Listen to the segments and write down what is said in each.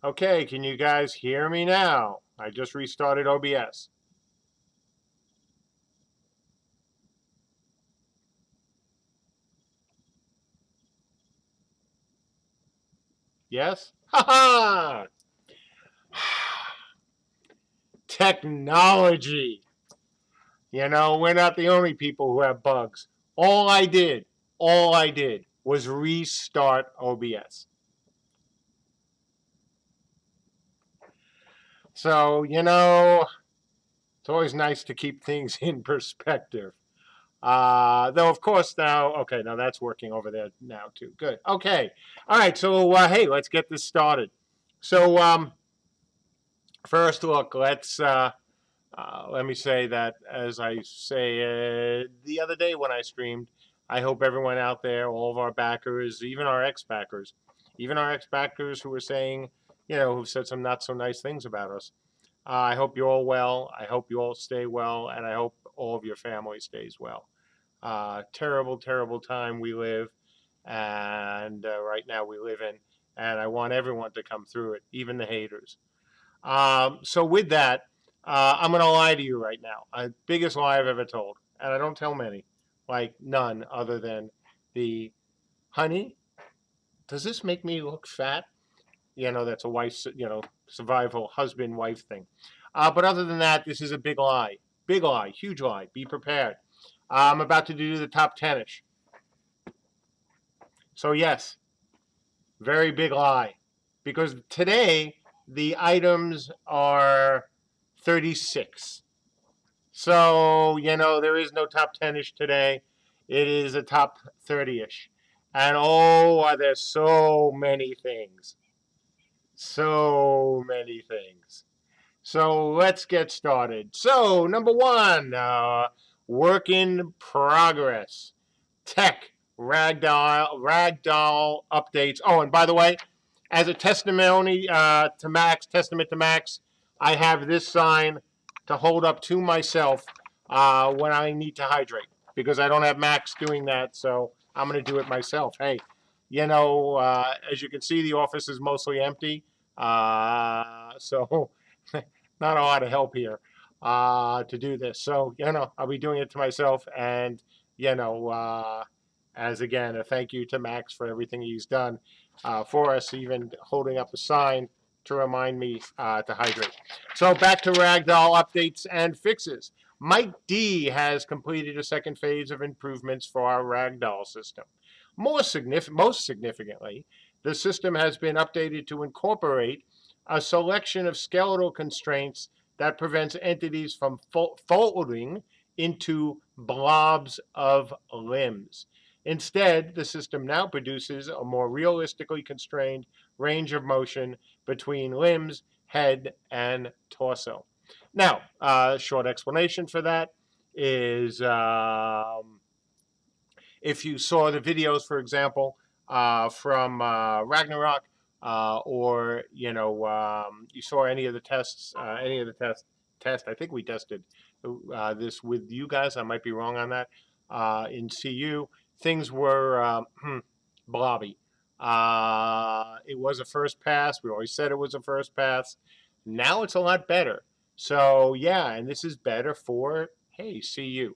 Okay, can you guys hear me now? I just restarted OBS. Yes? Ha ha! Technology. You know, we're not the only people who have bugs. All I did, all I did was restart OBS. So, you know, it's always nice to keep things in perspective. Though, of course, now, okay, now that's working over there now, too. Good. Okay. All right. So, hey, let's get this started. So, first, look, let me say that, as I say the other day when I streamed, I hope everyone out there, all of our backers, even our ex-backers who were saying, who said some not so nice things about us. I hope you're all well. I hope you all stay well, and I hope all of your family stays well. Terrible, terrible time we live, and right now we live in, and I want everyone to come through it, even the haters. So with that, I'm going to lie to you right now. Biggest lie I've ever told, and I don't tell many, like none other than the, honey, does this make me look fat? That's a wife, survival husband-wife thing. But other than that, this is a big lie, huge lie. Be prepared. I'm about to do the top 10ish. So yes, very big lie. Because today the items are 36. So, there is no top 10ish today. It is a top 30ish. And oh, are there so many things. So many things. So let's get started. So, number one, work in progress. Tech ragdoll updates. Oh, and by the way, as a testimony to Max, testament to Max, I have this sign to hold up to myself when I need to hydrate because I don't have Max doing that, so I'm going to do it myself. Hey, as you can see, the office is mostly empty, so not a lot of help here to do this. So, I'll be doing it to myself and, as again, a thank you to Max for everything he's done for us, even holding up a sign to remind me to hydrate. So back to Ragdoll updates and fixes. Mike D has completed a second phase of improvements for our Ragdoll system. Most significantly, the system has been updated to incorporate a selection of skeletal constraints that prevents entities from folding into blobs of limbs. Instead, the system now produces a more realistically constrained range of motion between limbs, head, and torso. Now, short explanation for that is if you saw the videos, for example, from Ragnarok, or you saw any of the tests, I think we tested this with you guys. I might be wrong on that. In CU, things were blobby. It was a first pass. We always said it was a first pass. Now it's a lot better. So yeah, and this is better for CU.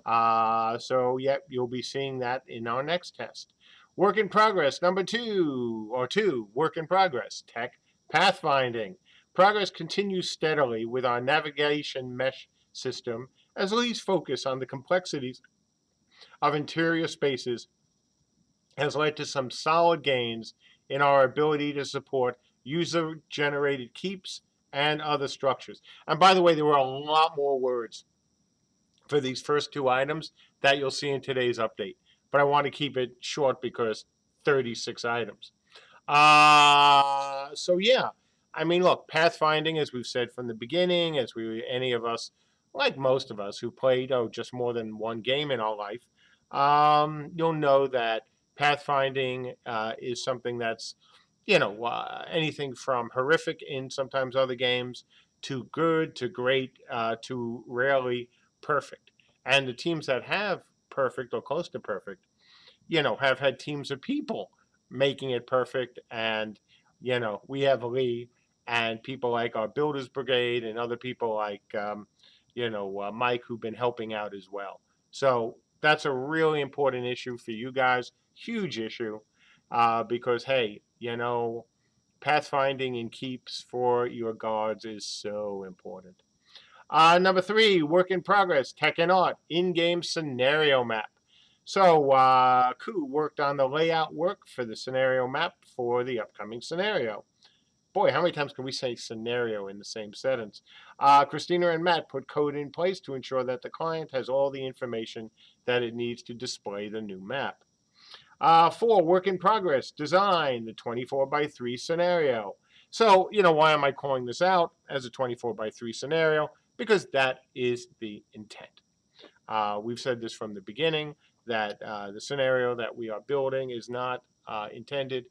So you'll be seeing that in our next test. Work in progress number two, work in progress, tech pathfinding. Progress continues steadily with our navigation mesh system as leads focus on the complexities of interior spaces has led to some solid gains in our ability to support user-generated keeps and other structures. And by the way, there were a lot more words for these first two items that you'll see in today's update. But I want to keep it short because 36 items. So yeah, I mean, look, pathfinding, as we've said from the beginning, any of us, like most of us who played just more than one game in our life, you'll know that pathfinding is something that's anything from horrific in sometimes other games to good to great to rarely perfect. And the teams that have perfect or close to perfect, have had teams of people making it perfect. And, we have Lee and people like our Builders Brigade and other people like, Mike, who've been helping out as well. So that's a really important issue for you guys. Huge issue because, hey, pathfinding and keeps for your guards is so important. Number three, work in progress, tech and art, in-game scenario map. So, Ku worked on the layout work for the scenario map for the upcoming scenario. Boy, how many times can we say scenario in the same sentence? Christina and Matt put code in place to ensure that the client has all the information that it needs to display the new map. Four, work in progress, design the 24x3 scenario. So, why am I calling this out as a 24x3 scenario? Because that is the intent. We've said this from the beginning, that the scenario that we are building is not intended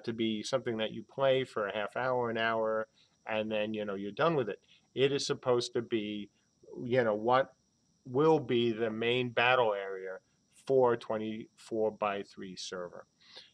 to be something that you play for a half hour, an hour, and then, you're done with it. It is supposed to be, what will be the main battle area for 24x3 server.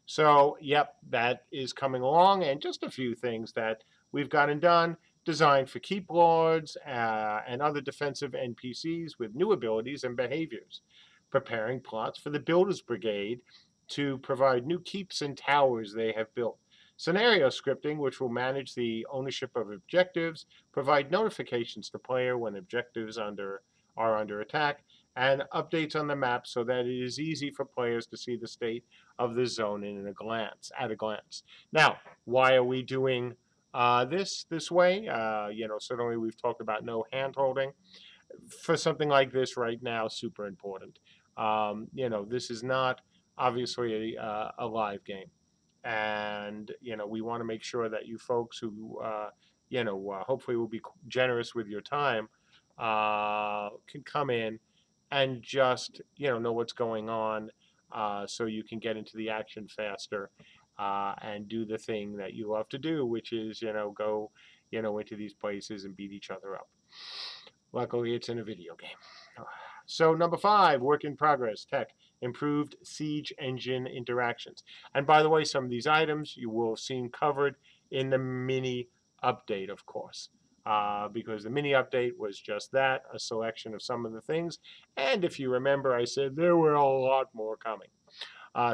So, yep, that is coming along, and just a few things that we've gotten done. Designed for keep lords and other defensive NPCs with new abilities and behaviors. Preparing plots for the Builders Brigade to provide new keeps and towers they have built. Scenario scripting, which will manage the ownership of objectives, provide notifications to player when objectives are under attack, and updates on the map so that it is easy for players to see the state of the zone at a glance. Now, why are we doing this way? Certainly we've talked about no hand holding. For something like this right now, super important. This is not obviously a live game, and we want to make sure that you folks who hopefully will be generous with your time can come in and just know what's going on, so you can get into the action faster, and do the thing that you love to do, which is go into these places and beat each other up. Luckily, it's in a video game. So number 5, work in progress, tech, improved siege engine interactions. And by the way, some of these items you will have seen covered in the mini update, of course, because the mini update was just that, a selection of some of the things. And if you remember, I said there were a lot more coming.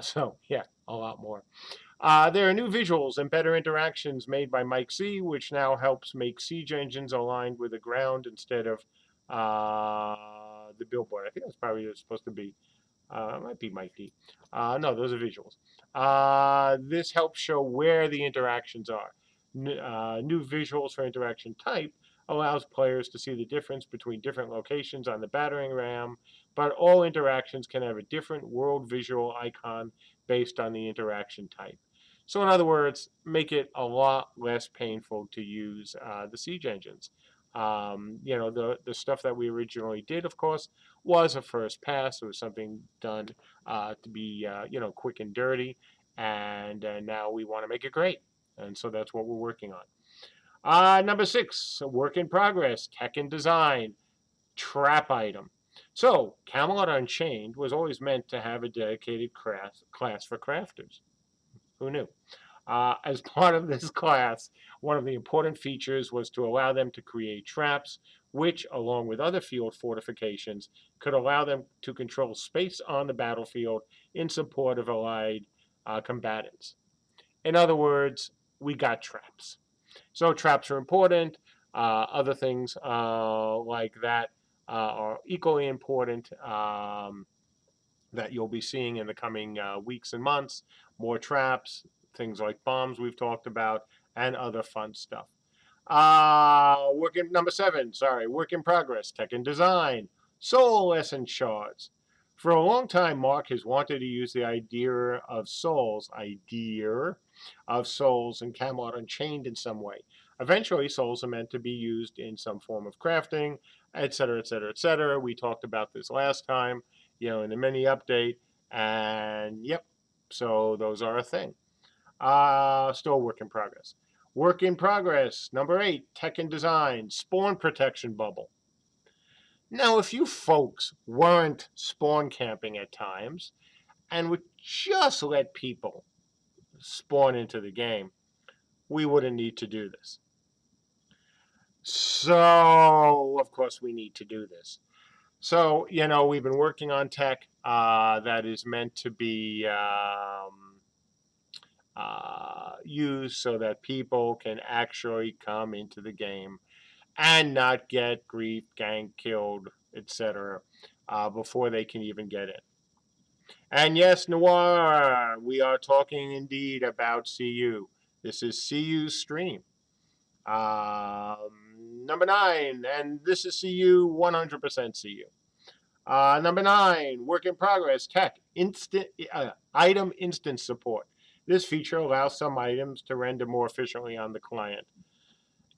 So yeah, a lot more. There are new visuals and better interactions made by Mike C, which now helps make siege engines aligned with the ground instead of the billboard. I think that's probably supposed to be, it might be Mike D. No, those are visuals. This helps show where the interactions are. New visuals for interaction type allows players to see the difference between different locations on the battering ram, but all interactions can have a different world visual icon based on the interaction type. So in other words, make it a lot less painful to use the siege engines. The stuff that we originally did, of course, was a first pass. It was something done to be quick and dirty, and now we want to make it great, and so that's what we're working on. Number 6, work in progress, tech and design, trap item. So Camelot Unchained was always meant to have a dedicated class for crafters. Who knew? As part of this class, one of the important features was to allow them to create traps, which, along with other field fortifications, could allow them to control space on the battlefield in support of allied combatants. In other words, we got traps. So traps are important. Other things like that are equally important, that you'll be seeing in the coming weeks and months. More traps, things like bombs we've talked about, and other fun stuff. Number 7, work in progress, tech and design, soul essence shards. For a long time, Mark has wanted to use the idea of souls in Camelot Unchained in some way. Eventually, souls are meant to be used in some form of crafting, etc., etc., etc. We talked about this last time, in the mini update, and yep, so those are a thing. Still work in progress. Work in progress, number 8, tech and design, spawn protection bubble. Now, if you folks weren't spawn camping at times and would just let people spawn into the game, we wouldn't need to do this. So, of course, we need to do this. So, we've been working on tech that is meant to be used so that people can actually come into the game and not get griefed, ganked, killed, etc., before they can even get in. And yes, Noir, we are talking indeed about CU. This is CU's stream. Number 9, and this is CU, 100% CU. Number 9, work in progress, tech, item instance support. This feature allows some items to render more efficiently on the client.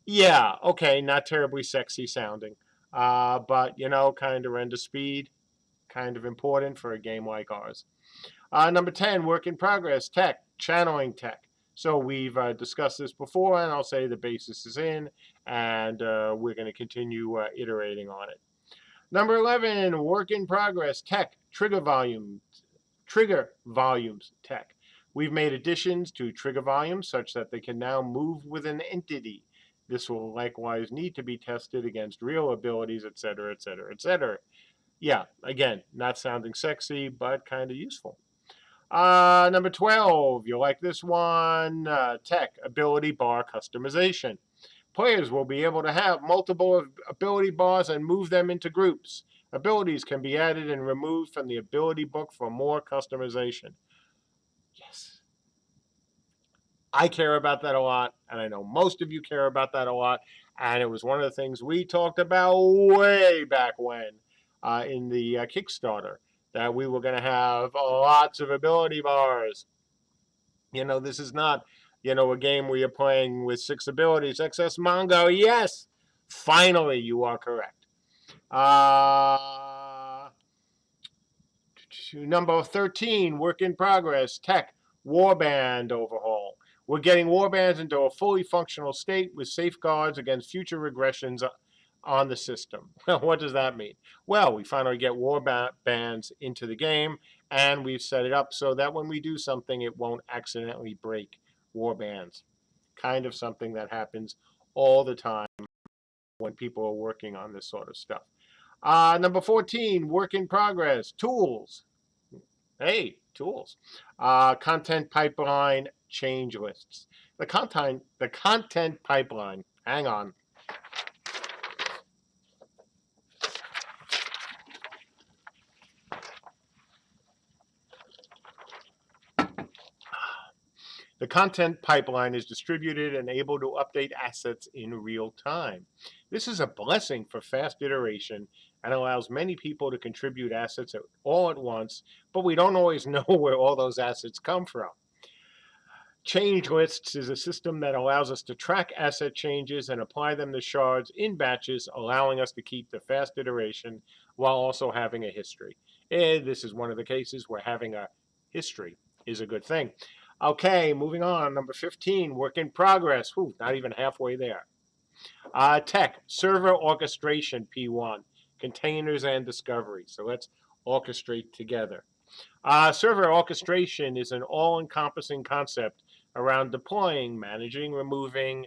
Yeah, okay, not terribly sexy sounding, but kind of render speed, kind of important for a game like ours. Number 10, work in progress, tech, channeling tech. So we've discussed this before, and I'll say the basis is in, and we're going to continue iterating on it. Number 11, work in progress, tech, trigger volumes tech. We've made additions to trigger volumes such that they can now move with an entity. This will likewise need to be tested against real abilities, etc., etc., etc. Yeah, again, not sounding sexy, but kind of useful. Number 12, you'll like this one, tech, ability bar customization. Players will be able to have multiple ability bars and move them into groups. abilities can be added and removed from the ability book for more customization. Yes. I care about that a lot, and I know most of you care about that a lot. And it was one of the things we talked about way back when in the Kickstarter, that we were going to have lots of ability bars. This is not, a game where you're playing with 6 abilities. Excess Mongo, yes, finally you are correct. Number 13, work in progress, tech, warband overhaul. We're getting warbands into a fully functional state with safeguards against future regressions on the system. What does that mean? Well, we finally get warbands into the game, and we've set it up so that when we do something, it won't accidentally break warbands. Kind of something that happens all the time when people are working on this sort of stuff. Number 14, work in progress, tools. Hey, tools. Content pipeline change lists. The content pipeline. Hang on. The content pipeline is distributed and able to update assets in real time. This is a blessing for fast iteration and allows many people to contribute assets all at once, but we don't always know where all those assets come from. Change lists is a system that allows us to track asset changes and apply them to shards in batches, allowing us to keep the fast iteration while also having a history. And this is one of the cases where having a history is a good thing. Okay, moving on. Number 15, work in progress. Whew, not even halfway there. Tech, server orchestration, P1, containers and discovery. So let's orchestrate together. Server orchestration is an all-encompassing concept around deploying, managing, removing,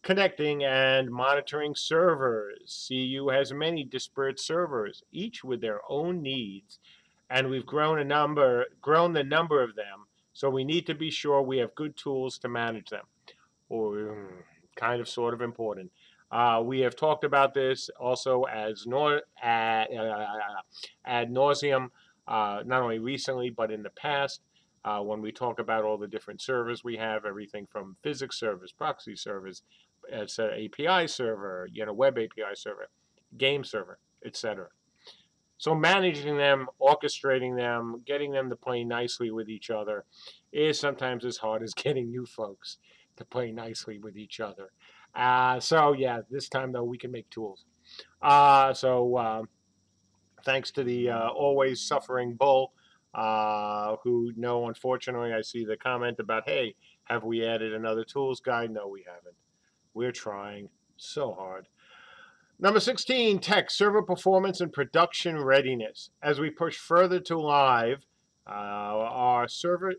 connecting, and monitoring servers. CU has many disparate servers, each with their own needs, and we've grown the number of them, so we need to be sure we have good tools to manage them. Or kind of sort of important. We have talked about this also ad nauseum, not only recently but in the past. When we talk about all the different servers we have, everything from physics servers, proxy servers, it's an API server, web API server, game server, etc. So managing them, orchestrating them, getting them to play nicely with each other is sometimes as hard as getting you folks to play nicely with each other. So yeah, this time though we can make tools. Thanks to the always suffering bull, who no, unfortunately, I see the comment about, hey, have we added another tools guide? No, we haven't. We're trying so hard. Number 16, tech, server performance and production readiness. As we push further to live, our shared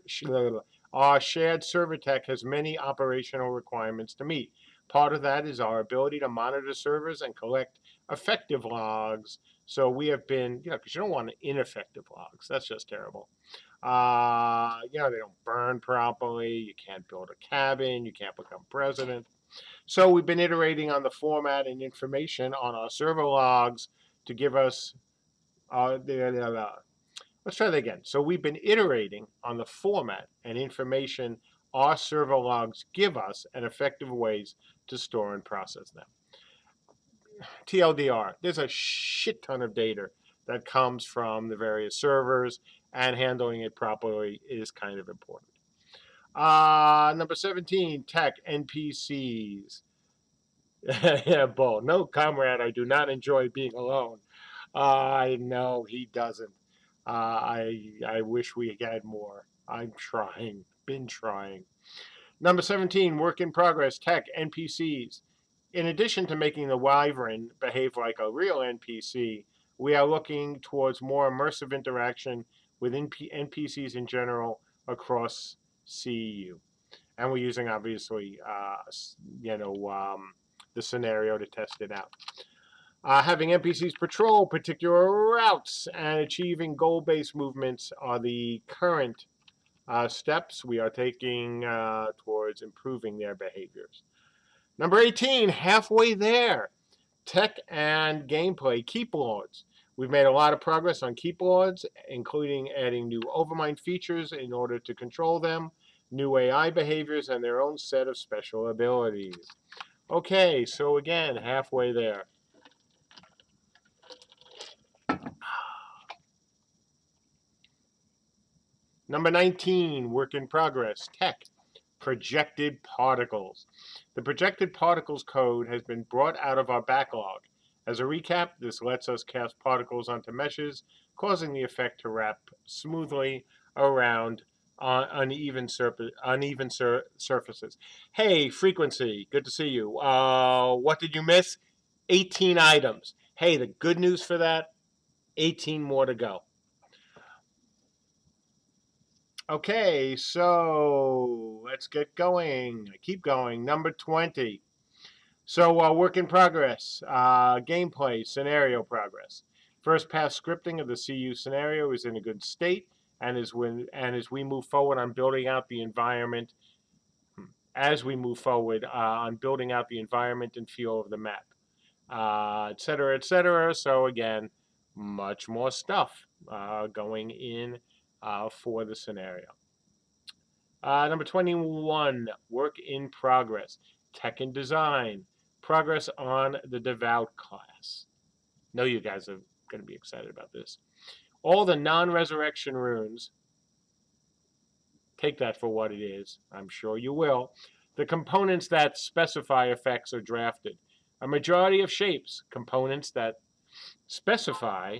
server tech has many operational requirements to meet. Part of that is our ability to monitor servers and collect effective logs. So we have been, because you don't want ineffective logs. That's just terrible. They don't burn properly. You can't build a cabin. You can't become president. So we've been iterating on the format and information on our server logs to give us, let's try that again. So we've been iterating on the format and information our server logs give us and effective ways to store and process them. TLDR, there's a shit ton of data that comes from the various servers, and handling it properly is kind of important. Number 17, tech, NPCs. Yeah, Bull. No, comrade, I do not enjoy being alone. I know he doesn't. I wish we had more. I'm trying. Been trying. Number 17, work in progress, tech, NPCs. In addition to making the Wyvern behave like a real NPC, we are looking towards more immersive interaction with NPCs in general across CEU. And we're using, obviously, the scenario to test it out. Having NPCs patrol particular routes and achieving goal-based movements are the current steps we are taking towards improving their behaviors. Number 18, halfway there, tech and gameplay keep lords. We've made a lot of progress on keyboards, including adding new overmind features in order to control them, new AI behaviors, and their own set of special abilities. Okay, so again, halfway there. Number 19, work in progress, tech, projected particles. The projected particles code has been brought out of our backlog. As a recap, this lets us cast particles onto meshes, causing the effect to wrap smoothly around uneven surfaces. Hey, Frequency, good to see you. What did you miss? 18 items. Hey, the good news for that, 18 more to go. Okay, so let's get going. Keep going. Number 20. So work in progress, gameplay, scenario progress. First pass scripting of the CU scenario is in a good state, and as we move forward on building out the environment, and feel of the map, et cetera, et cetera. So again, much more stuff going in for the scenario. Number 21, work in progress, tech and design, progress on the Devout class. Know you guys are going to be excited about this. All the non-resurrection runes, take that for what it is, I'm sure you will. The components that specify effects are drafted. A majority of shapes, components that specify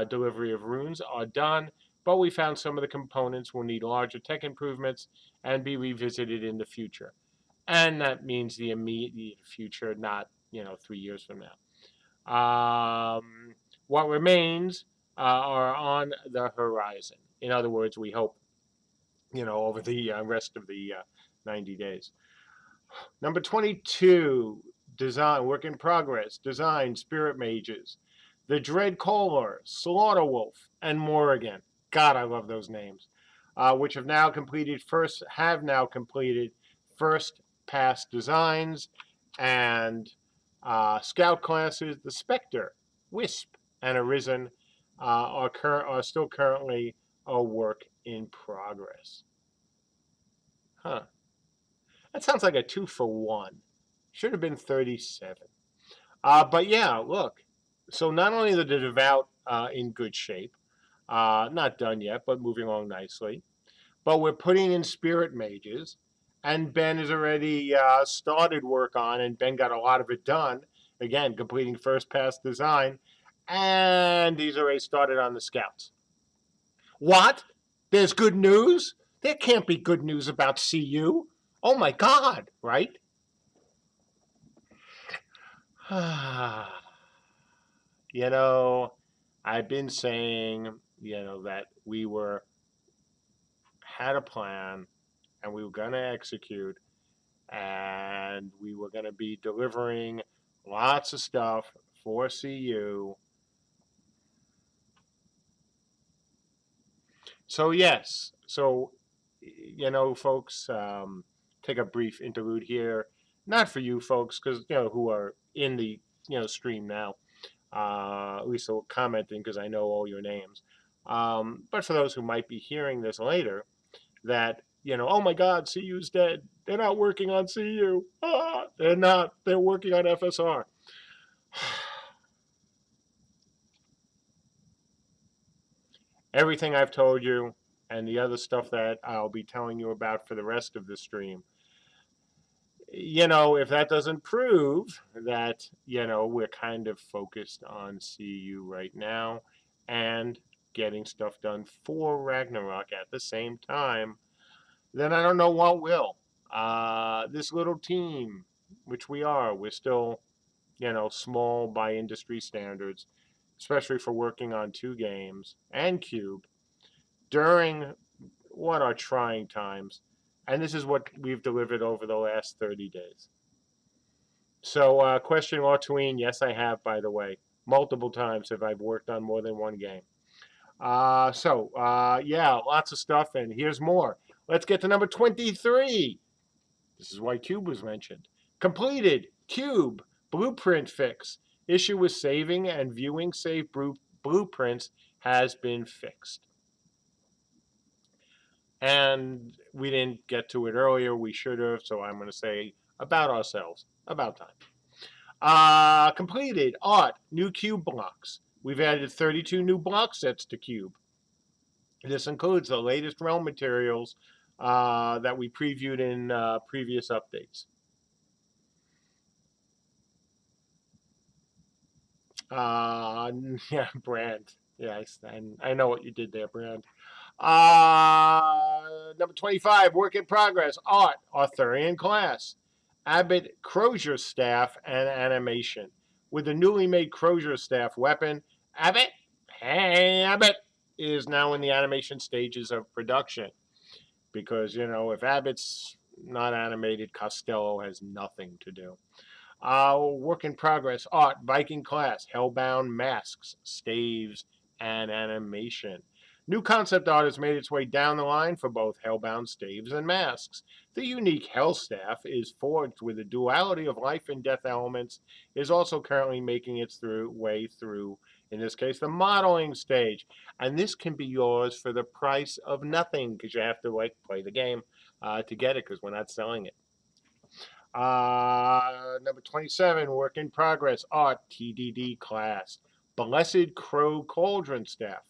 delivery of runes are done, but we found some of the components will need larger tech improvements and be revisited in the future. And that means the immediate future, not 3 years from now. What remains are on the horizon. In other words, we hope, over the rest of the 90 days. Number 22, design, work in progress, design, spirit mages, the Dread Caller, Slaughter Wolf, and Morrigan. God, I love those names. Which have now completed first pass designs, and scout classes, the Spectre, Wisp, and Arisen are still currently a work in progress. Huh. That sounds like a 2-for-1. Should have been 37. But yeah, look. So not only are the Devout in good shape, not done yet, but moving along nicely, but we're putting in spirit mages, and Ben has already started work on, and Ben got a lot of it done, again, completing first pass design, and he's already started on the scouts. What? There's good news? There can't be good news about CU. Oh my God, right? I've been saying, that we had a plan, and we were going to execute, and we were going to be delivering lots of stuff for CU. So yes, folks, take a brief interlude here, not for you folks, because who are in the stream now, at least commenting, because I know all your names. But for those who might be hearing this later, that oh my God, CU's dead. They're not working on CU. They're not. They're working on FSR. Everything I've told you, and the other stuff that I'll be telling you about for the rest of the stream, if that doesn't prove that, we're kind of focused on CU right now and getting stuff done for Ragnarok at the same time, then I don't know what will. This little team, which we're still, small by industry standards, especially for working on 2 games and Cube during what are trying times. And this is what we've delivered over the last 30 days. So, question Artuine, yes, I have, by the way. Multiple times have I worked on more than 1 game. Yeah, lots of stuff, and here's more. Let's get to number 23. This is why Cube was mentioned. Completed. Cube. Blueprint fix. Issue with saving and viewing save blueprints has been fixed. And we didn't get to it earlier. We should have. So I'm going to say about ourselves. About time. Completed art. New cube blocks. We've added 32 new block sets to cube. This includes the latest realm materials that we previewed in previous updates. Yeah, Brand. Yes, I know what you did there, Brand. Number 25, work in progress, art, Arthurian class, Abbott Crozier staff, and animation. With the newly made Crozier staff weapon, Abbott, hey Abbott, is now in the animation stages of production. Because, you know, if Abbott's not animated, Costello has nothing to do. Work in progress, art, Viking class, Hellbound masks, staves, and animation. New concept art has made its way down the line for both Hellbound staves and masks. The unique Hell staff is forged with a duality of life and death elements, is also currently making its way through, in this case, the modeling stage. And this can be yours for the price of nothing, because you have to play the game to get it, because we're not selling it. Number 27, work in progress, art, TDD class, Blessed Crow Cauldron staff.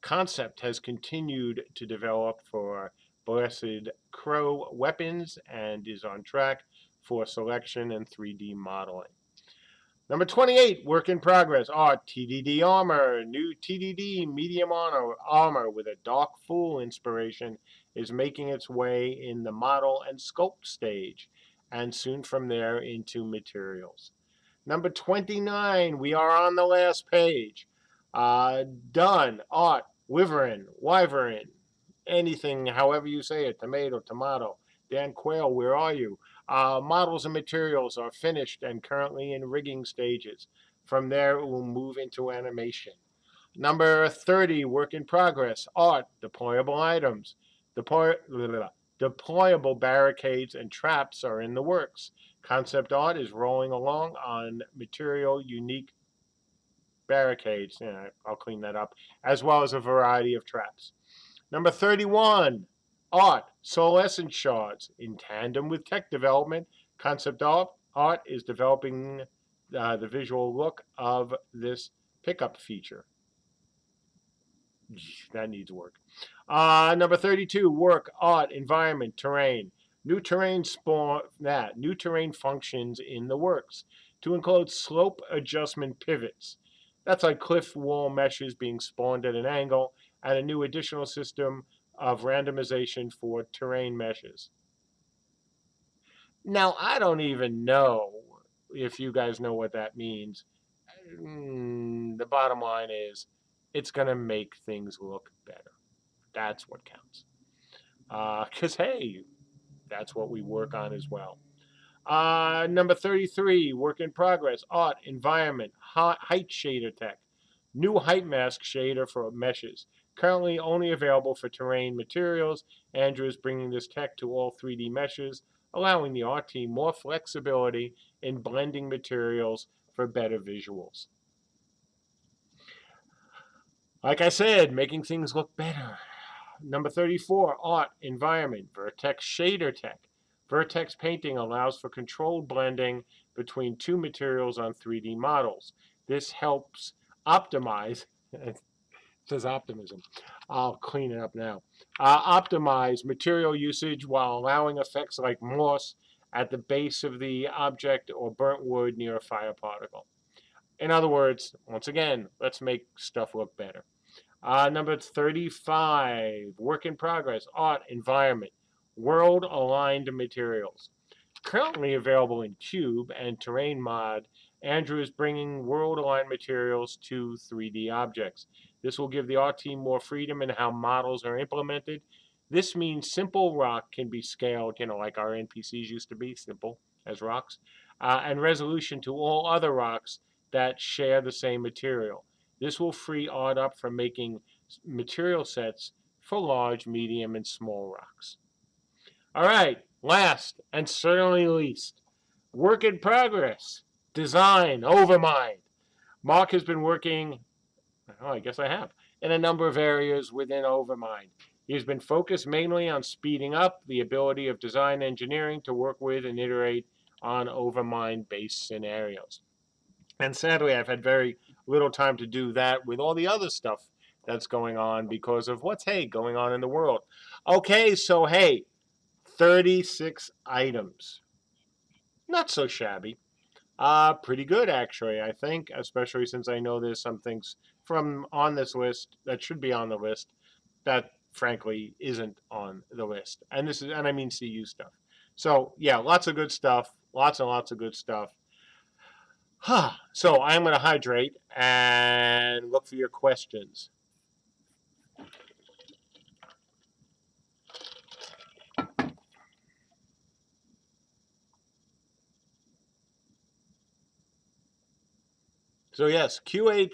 Concept has continued to develop for Blessed Crow weapons and is on track for selection and 3D modeling. Number 28, work in progress, art, TDD armor. New TDD medium armor with a Dark Fool inspiration is making its way in the model and sculpt stage, and soon from there into materials. Number 29, we are on the last page. Done, art, wyvern, anything, however you say it, tomato. Dan Quayle, where are you? Models and materials are finished and currently in rigging stages. From there, we'll move into animation. Number 30, work in progress, art, deployable items. Deployable barricades and traps are in the works. Concept art is rolling along on material unique barricades. Yeah, I'll clean that up, as well as a variety of traps. Number 31, art, soul essence shards. In tandem with tech development, concept art is developing the visual look of this pickup feature. That needs work. Number 32, work, art, environment, terrain. New terrain functions in the works to include slope adjustment pivots. That's like cliff wall meshes being spawned at an angle, and a new additional system of randomization for terrain meshes. Now, I don't even know if you guys know what that means. The bottom line is, it's going to make things look better. That's what counts. Because, hey, that's what we work on as well. Number 33, work in progress, art, environment, height shader tech. New height mask shader for meshes. Currently only available for terrain materials. Andrew is bringing this tech to all 3D meshes, allowing the art team more flexibility in blending materials for better visuals. Like I said, making things look better. Number 34, art, environment, Vertex shader tech. Vertex painting allows for controlled blending between two materials on 3D models. This helps optimize, it says optimism, I'll clean it up now, optimize material usage while allowing effects like moss at the base of the object or burnt wood near a fire particle. In other words, once again, let's make stuff look better. Number 35, work in progress, art, environment, world-aligned materials. Currently available in Cube and Terrain Mod, Andrew is bringing world-aligned materials to 3D objects. This will give the art team more freedom in how models are implemented. This means simple rock can be scaled, like our NPCs used to be, simple as rocks, and resolution to all other rocks that share the same material. This will free art up from making material sets for large, medium, and small rocks. All right, last and certainly least, work in progress, design, overmind. Mark has been working Oh, I guess I have. In a number of areas within Overmind. He's been focused mainly on speeding up the ability of design engineering to work with and iterate on Overmind based scenarios. And sadly, I've had very little time to do that with all the other stuff that's going on because of what's, hey, going on in the world. Okay, so hey, 36 items. Not so shabby. Pretty good actually, I think, especially since I know there's some things from on this list that should be on the list that frankly isn't on the list. And I mean CU stuff. So yeah, lots of good stuff. Lots and lots of good stuff. So I'm going to hydrate and look for your questions. So yes, Q&A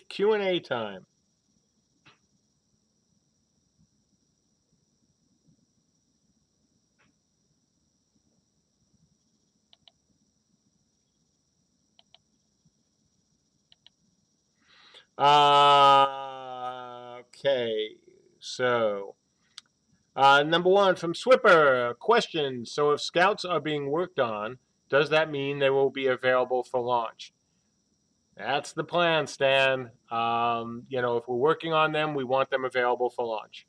time. Okay, so number one from Swipper, question. So if scouts are being worked on, does that mean they will be available for launch? That's the plan, Stan. If we're working on them, we want them available for launch.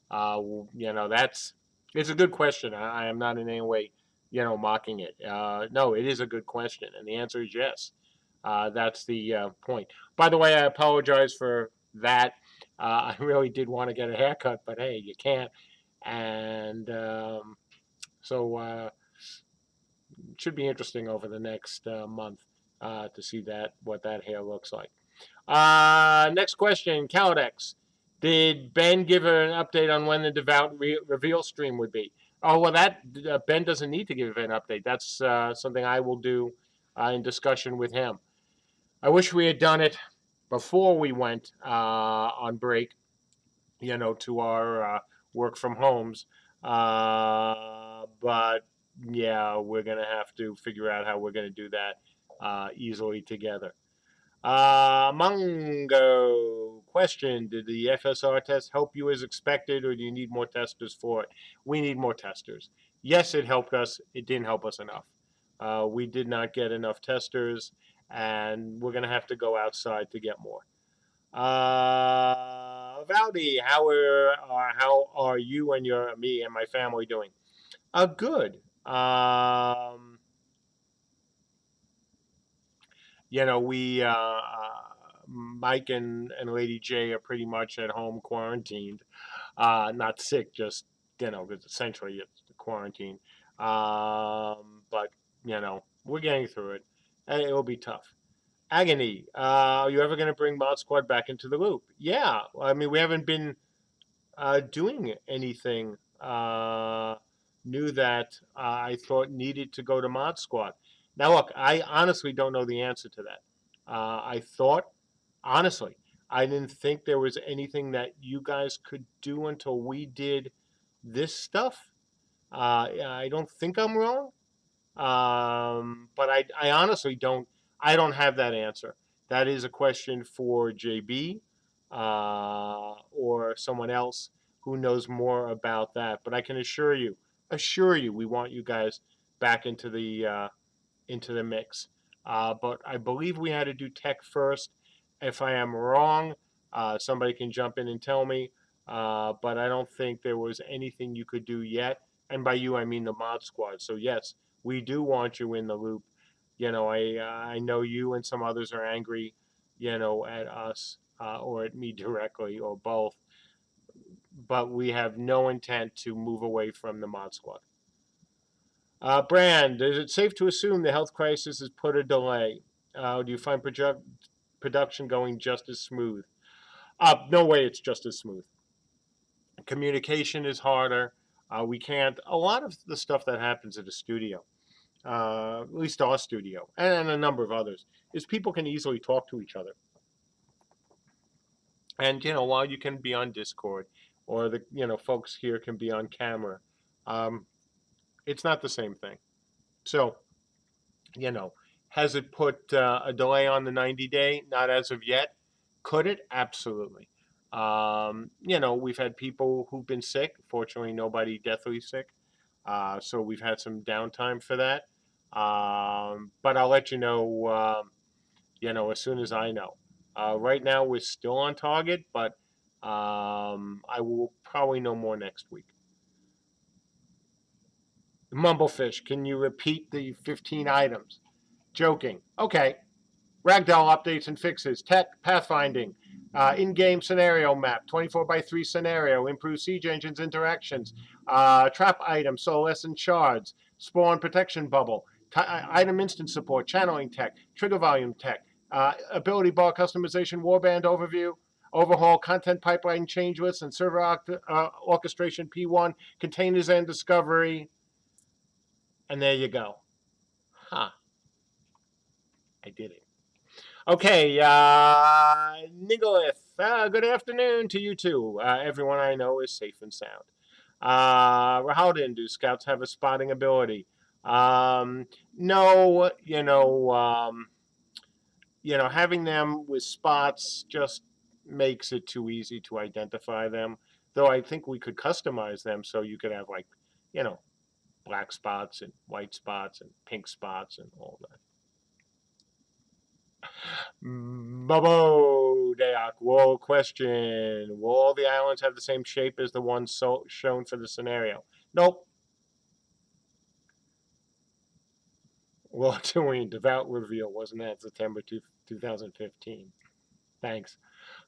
That's it's a good question. I am not in any way, mocking it. No, it is a good question, and the answer is yes. That's the point. By the way, I apologize for that. I really did want to get a haircut, but hey, you can't. And so it should be interesting over the next month to see what that hair looks like. Next question, Caladex. Did Ben give an update on when the Devout reveal stream would be? Oh, well, that Ben doesn't need to give an update. That's something I will do in discussion with him. I wish we had done it before we went on break, to our work from homes. But yeah, we're going to have to figure out how we're going to do that easily together. Mungo question: did the FSR test help you as expected, or do you need more testers for it? We need more testers. Yes, it helped us. It didn't help us enough. We did not get enough testers, and we're going to have to go outside to get more. Valdi, how are you and me and my family doing? Good. We Mike and Lady J are pretty much at home quarantined, not sick, just because essentially it's the quarantine. But we're getting through it. And it'll be tough. Agony, are you ever going to bring Mod Squad back into the loop? Yeah, I mean we haven't been doing anything new that I thought needed to go to Mod Squad. Now, look, I honestly don't know the answer to that. I thought, honestly, I didn't think there was anything that you guys could do until we did this stuff. I don't think I'm wrong, but I honestly don't. I don't have that answer. That is a question for JB or someone else who knows more about that. But I can assure you, we want you guys back into the mix. But I believe we had to do tech first. If I am wrong, somebody can jump in and tell me. But I don't think there was anything you could do yet. And by you, I mean the mod squad. So yes, we do want you in the loop. I know you and some others are angry, at us or at me directly or both. But we have no intent to move away from the mod squad. Brand, is it safe to assume the health crisis has put a delay? Do you find production going just as smooth? No way it's just as smooth. Communication is harder. We can't, a lot of the stuff that happens at a studio, at least our studio, and a number of others, is people can easily talk to each other. And, while you can be on Discord or folks here can be on camera, it's not the same thing. So, has it put a delay on the 90-day? Not as of yet. Could it? Absolutely. We've had people who've been sick. Fortunately, nobody deathly sick. So we've had some downtime for that. But I'll let you know, as soon as I know. Right now, we're still on target, but I will probably know more next week. Mumblefish, can you repeat the 15 items? Joking. Okay. Ragdoll updates and fixes, tech, pathfinding, in-game scenario map, 24 by 3 scenario, improve siege engines interactions, trap item, solescent shards, spawn protection bubble, item instant support, channeling tech, trigger volume tech, ability bar customization, warband overview, overhaul content pipeline change lists, and server orchestration P1, containers and discovery, and there you go. Huh. I did it. Okay, Nigolith, good afternoon to you too. Everyone I know is safe and sound. Rahaldin, do scouts have a spotting ability? No, having them with spots just makes it too easy to identify them. Though I think we could customize them so you could have you know, black spots and white spots and pink spots and all that. Bobo Dayak, whoa, question. Will all the islands have the same shape as the ones shown for the scenario? Nope. Well, doing devout reveal, wasn't that September 2015? Thanks.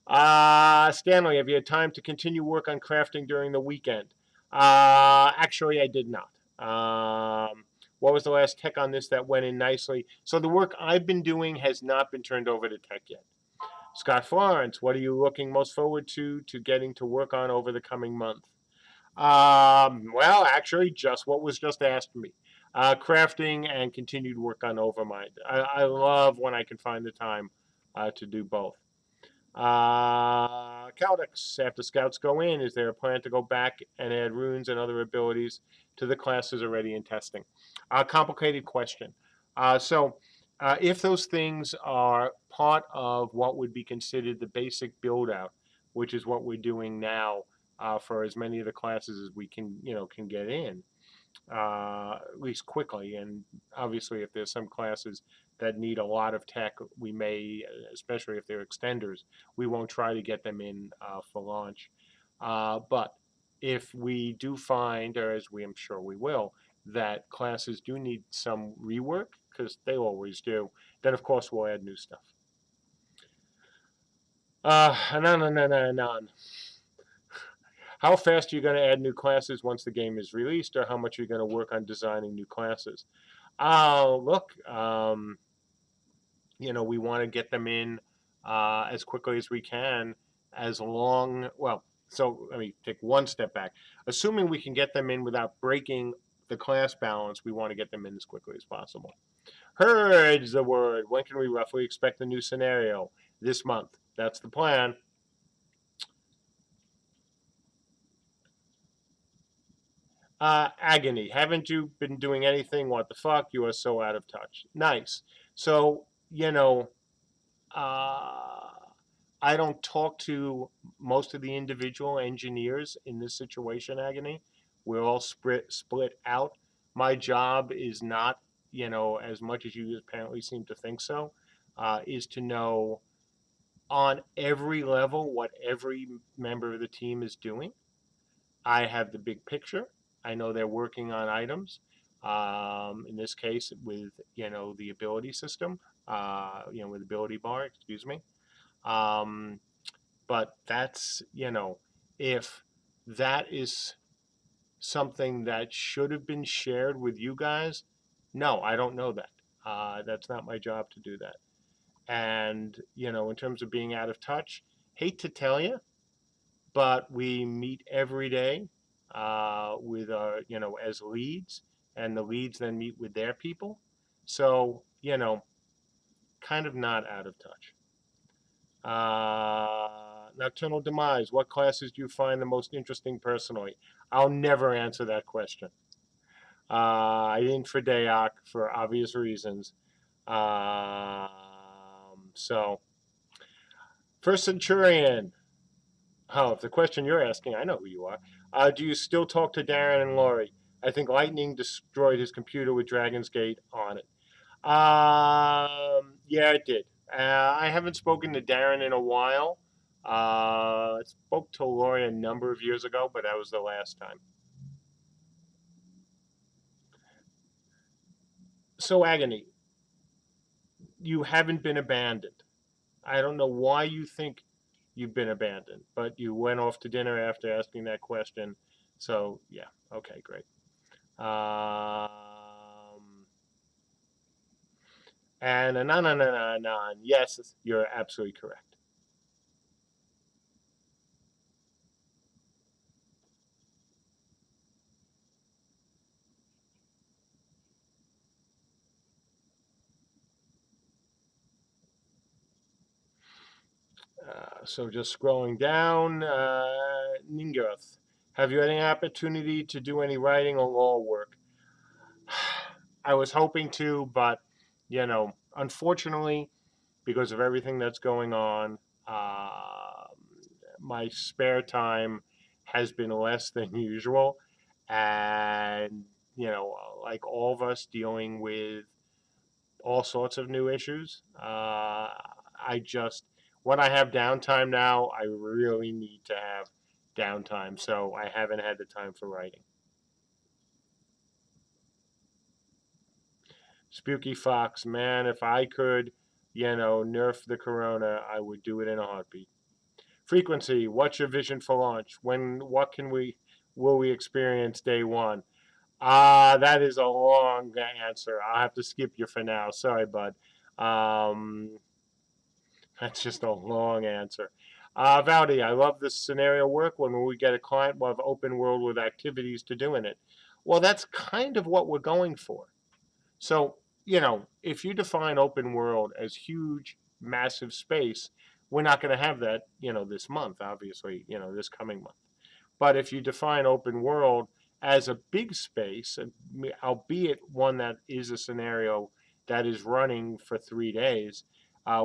Stanley, have you had time to continue work on crafting during the weekend? Actually, I did not. What was the last tech on this that went in nicely? So the work I've been doing has not been turned over to tech yet. Scott Florence, what are you looking most forward to getting to work on over the coming month? Well, actually, just what was just asked me. Crafting and continued work on Overmind. I love when I can find the time to do both. Caldex, after scouts go in, is there a plan to go back and add runes and other abilities to the classes already in testing? Complicated question. If those things are part of what would be considered the basic build out, which is what we're doing now for as many of the classes as we can get in, at least quickly. And obviously, if there's some classes that need a lot of tech, we may, especially if they're extenders, we won't try to get them in for launch. But if we do find, or as I'm sure we will, that classes do need some rework, because they always do, then of course we'll add new stuff. How fast are you going to add new classes once the game is released, or how much are you going to work on designing new classes? Look, we want to get them in as quickly as we can, so let me take one step back. Assuming we can get them in without breaking the class balance, we want to get them in as quickly as possible. Heard is the word. When can we roughly expect the new scenario? This month. That's the plan. Agony. Haven't you been doing anything? What the fuck? You are so out of touch. Nice. So, I don't talk to most of the individual engineers in this situation, Agony. We're all split out. My job is not, as much as you apparently seem to think so, is to know on every level what every member of the team is doing. I have the big picture. I know they're working on items. In this case, with the ability system, with ability bar, excuse me. But that's if that is something that should have been shared with you guys, no, I don't know that. That's not my job to do that. And in terms of being out of touch, hate to tell you, but we meet every day with our, as leads, and the leads then meet with their people. So, kind of not out of touch. Nocturnal Demise, what classes do you find the most interesting personally? I'll never answer that question. I didn't for Dayak for obvious reasons. So, First Centurion. Oh, if the question you're asking, I know who you are. Do you still talk to Darren and Laurie? I think lightning destroyed his computer with Dragon's Gate on it. Yeah, it did. I haven't spoken to Darren in a while. I spoke to Laurie a number of years ago, but that was the last time. So, Agony, you haven't been abandoned. I don't know why you think you've been abandoned, but you went off to dinner after asking that question. So, yeah, okay, great. Um, and anon. Yes, you're absolutely correct. So just scrolling down, Ningoth, have you had any opportunity to do any writing or law work? I was hoping to, but unfortunately, because of everything that's going on, uh, my spare time has been less than usual, and like all of us dealing with all sorts of new issues. I just, when I have downtime now, I really need to have downtime. So I haven't had the time for writing. Spooky Fox, man, if I could, nerf the corona, I would do it in a heartbeat. Frequency, what's your vision for launch? What will we experience day one? That is a long answer. I'll have to skip you for now. Sorry, bud. Um, That's just a long answer. Valdi, I love this scenario work. When we get a client, we'll have open world with activities to do in it. Well, that's kind of what we're going for. So, if you define open world as huge, massive space, we're not going to have that, this month, obviously, this coming month. But if you define open world as a big space, albeit one that is a scenario that is running for 3 days,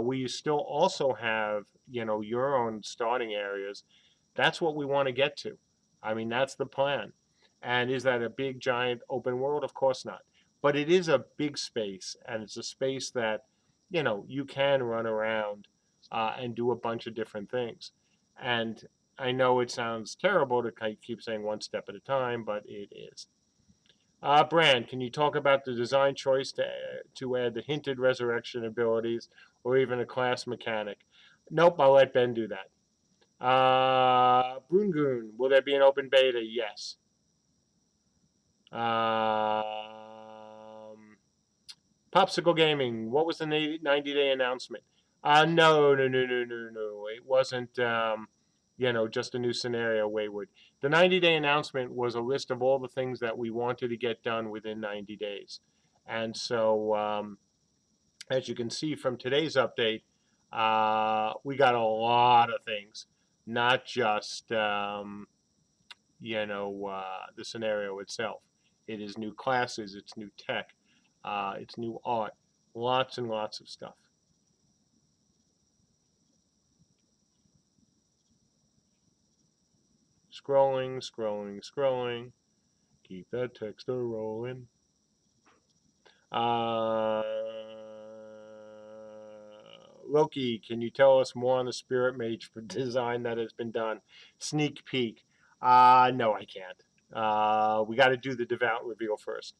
we still also have, your own starting areas. That's what we want to get to. I mean, that's the plan. And is that a big, giant open world? Of course not. But it is a big space, and it's a space that, you can run around and do a bunch of different things. And I know it sounds terrible to keep saying one step at a time, but it is. Brand, can you talk about the design choice to add the hinted resurrection abilities or even a class mechanic? Nope, I'll let Ben do that. Brungoon, will there be an open beta? Yes. Popsicle Gaming, what was the 90-day announcement? No. It wasn't, just a new scenario, Wayward. The 90-day announcement was a list of all the things that we wanted to get done within 90 days. And so, as you can see from today's update, we got a lot of things, not just, the scenario itself. It is new classes, it's new tech, it's new art, lots and lots of stuff. Scrolling. Keep that texter rolling. Uh, Loki, can you tell us more on the Spirit Mage design that has been done? Sneak peek. No, I can't. We got to do the devout reveal first.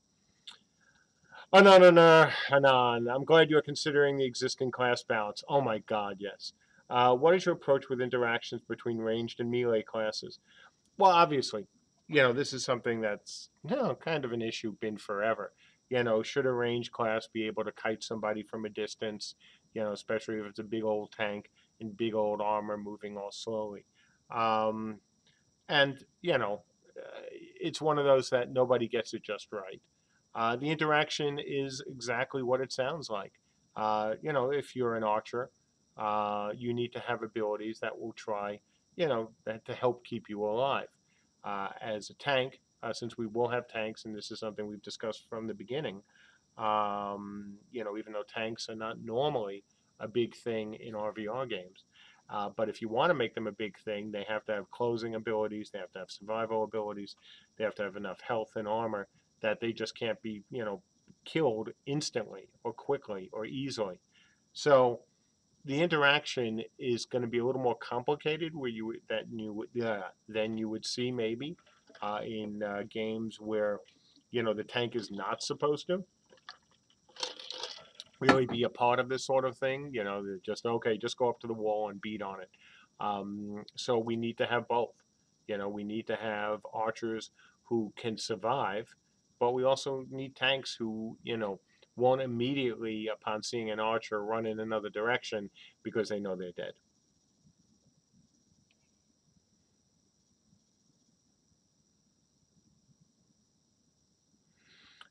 Anon. I'm glad you're considering the existing class balance. Oh my god, yes. What is your approach with interactions between ranged and melee classes? Well, obviously, this is something that's kind of an issue been forever. Should a range class be able to kite somebody from a distance? Especially if it's a big old tank in big old armor moving all slowly. Um, and it's one of those that nobody gets it just right. The interaction is exactly what it sounds like. If you're an archer, you need to have abilities that will try, that to help keep you alive. As a tank, since we will have tanks, and this is something we've discussed from the beginning, even though tanks are not normally a big thing in RVR games, But if you want to make them a big thing, they have to have closing abilities, they have to have survival abilities, they have to have enough health and armor that they just can't be, killed instantly or quickly or easily. So the interaction is going to be a little more complicated where than you would see maybe in games where the tank is not supposed to really be a part of this sort of thing. Just okay, just go up to the wall and beat on it. So we need to have both. We need to have archers who can survive, but we also need tanks who won't immediately upon seeing an archer run in another direction because they know they're dead.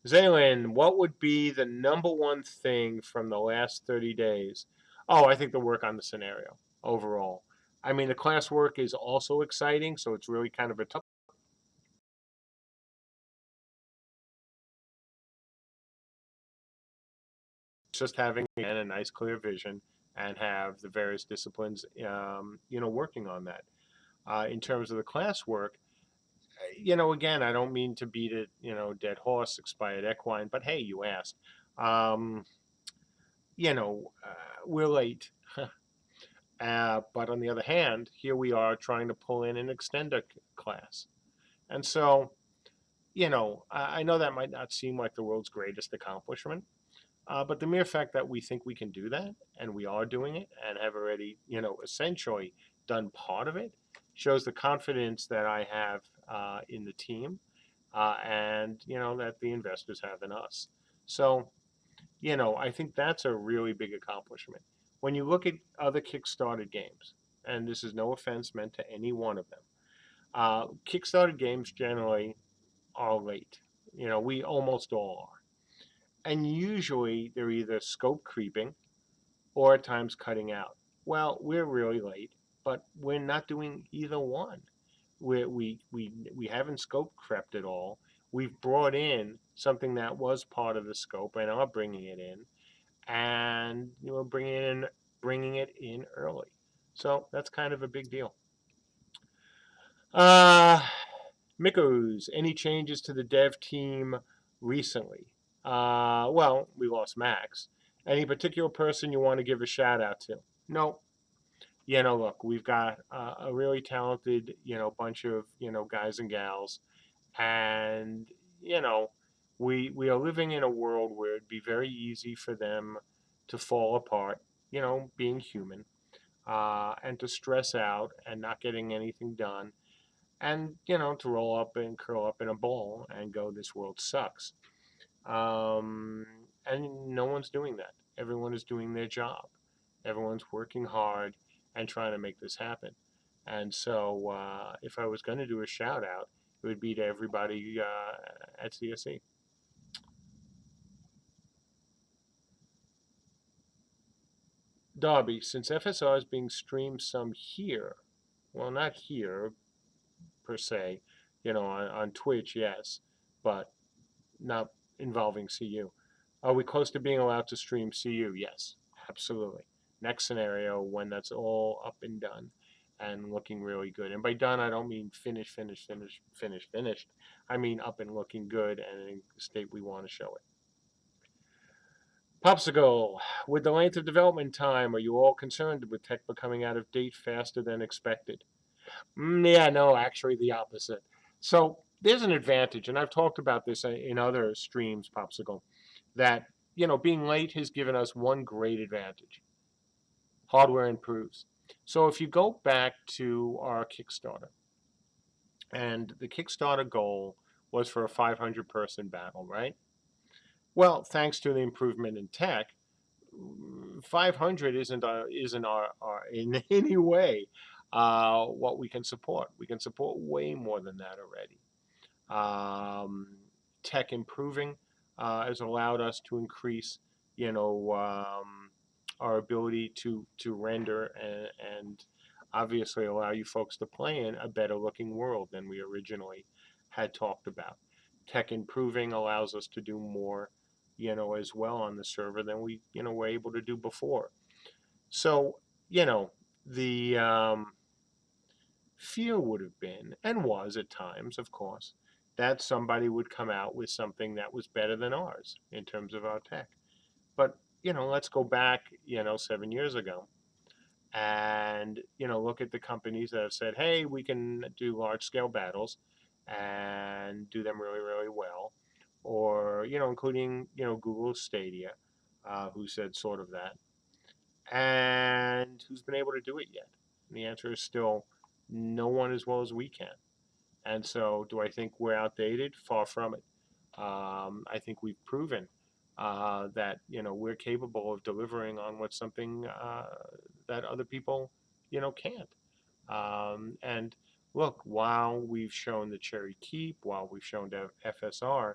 Zaylin, what would be the number one thing from the last 30 days? Oh, I think the work on the scenario overall. I mean, the class work is also exciting, so it's really kind of a tough. Just having again a nice clear vision and have the various disciplines, working on that. In terms of the class work, again, I don't mean to beat it, dead horse, expired equine, but hey, you asked. Um, we're late. But on the other hand, here we are trying to pull in an extender class. And so, I know that might not seem like the world's greatest accomplishment, but the mere fact that we think we can do that and we are doing it and have already, essentially done part of it shows the confidence that I have in the team and, that the investors have in us. So, I think that's a really big accomplishment. When you look at other Kickstarter games, and this is no offense meant to any one of them, Kickstarter games generally are late. We almost all are. And usually they're either scope creeping or at times cutting out. Well, we're really late, but we're not doing either one. We haven't scope crept at all. We've brought in something that was part of the scope and are bringing it in, and bringing it in early. So that's kind of a big deal. Uh, Mikos, any changes to the dev team recently? Well, we lost Max. Any particular person you want to give a shout out to? No. Look, we've got a really talented, bunch of, guys and gals, and you know, we are living in a world where it'd be very easy for them to fall apart, being human, and to stress out and not getting anything done, and to roll up and curl up in a ball and go, "This world sucks." And no one's doing that. Everyone is doing their job. Everyone's working hard and trying to make this happen. And so, if I was going to do a shout out, it would be to everybody at CSE. Darby, since FSR is being streamed some here, well, not here per se, on Twitch, yes, but not involving CU. Are we close to being allowed to stream CU? Yes, absolutely. Next scenario, when that's all up and done and looking really good. And by done, I don't mean finished. I mean up and looking good and in the state we want to show it. Popsicle, with the length of development time, are you all concerned with tech becoming out of date faster than expected? Yeah, no, actually the opposite. So there's an advantage, and I've talked about this in other streams, Popsicle, that being late has given us one great advantage. Hardware improves. So if you go back to our Kickstarter, and the Kickstarter goal was for a 500-person battle, right? Well, thanks to the improvement in tech, 500 isn't our in any way what we can support. We can support way more than that already. Um, Tech improving has allowed us to increase, our ability to render and obviously allow you folks to play in a better looking world than we originally had talked about. Tech improving allows us to do more, as well on the server than we, were able to do before. So, you know, the fear would have been, and was at times, of course, that somebody would come out with something that was better than ours in terms of our tech. But, let's go back, 7 years ago and, look at the companies that have said, hey, we can do large scale battles and do them really, really well. Or, including, Google Stadia, who said sort of that. And who's been able to do it yet? And the answer is still no one as well as we can. And so, do I think we're outdated? Far from it. I think we've proven that we're capable of delivering on what's something that other people can't. And look, while we've shown the Cherry Keep, while we've shown FSR,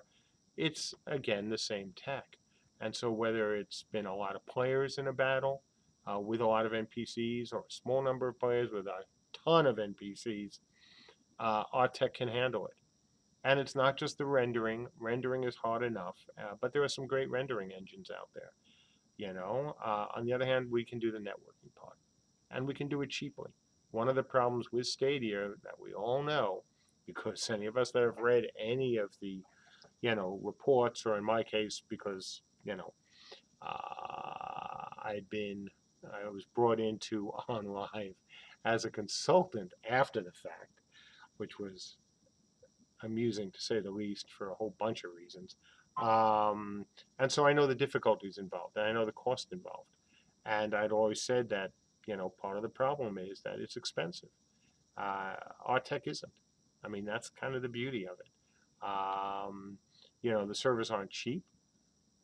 it's again the same tech. And so whether it's been a lot of players in a battle with a lot of NPCs or a small number of players with a ton of NPCs, our tech can handle it. And it's not just the rendering. Rendering is hard enough, but there are some great rendering engines out there. On the other hand, we can do the networking part, and we can do it cheaply. One of the problems with Stadia that we all know, because any of us that have read any of the reports, or in my case, because I was brought into OnLive as a consultant after the fact, which was amusing to say the least for a whole bunch of reasons. And so I know the difficulties involved, and I know the cost involved. And I'd always said that, part of the problem is that it's expensive. Our tech isn't. I mean, that's kind of the beauty of it. The servers aren't cheap,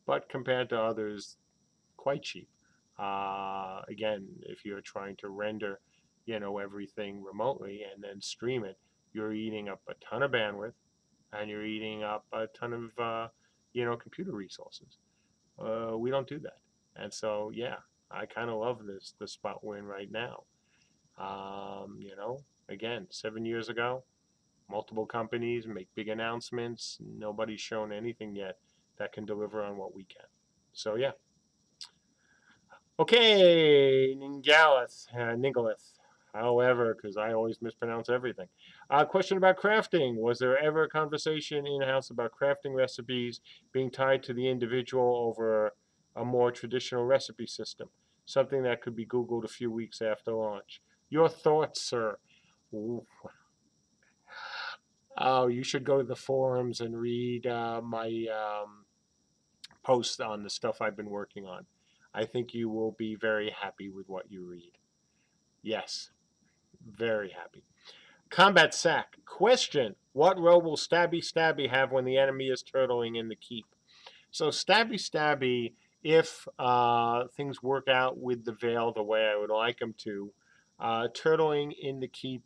but compared to others, quite cheap. Again, if you're trying to render, everything remotely and then stream it, you're eating up a ton of bandwidth, and you're eating up a ton of, computer resources. We don't do that, and so yeah, I kind of love the spot we're in right now. Again, 7 years ago, multiple companies make big announcements. Nobody's shown anything yet that can deliver on what we can. So yeah. Okay, Ningalith. However, because I always mispronounce everything. Question about crafting. Was there ever a conversation in-house about crafting recipes being tied to the individual over a more traditional recipe system? Something that could be Googled a few weeks after launch. Your thoughts, sir? Ooh. Oh, you should go to the forums and read my posts on the stuff I've been working on. I think you will be very happy with what you read. Yes, very happy. Combat Sack. Question. What role will Stabby Stabby have when the enemy is turtling in the keep? So Stabby Stabby, if things work out with the Veil the way I would like them to, turtling in the keep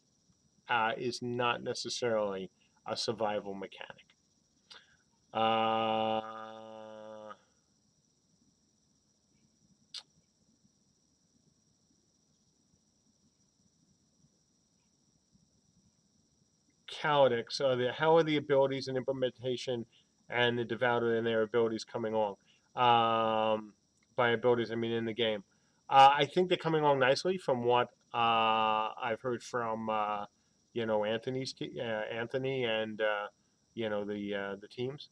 is not necessarily a survival mechanic. Calyx, how are the abilities and implementation and the Devoured and their abilities coming along? By abilities, I mean in the game. I think they're coming along nicely from what I've heard from Anthony and the teams.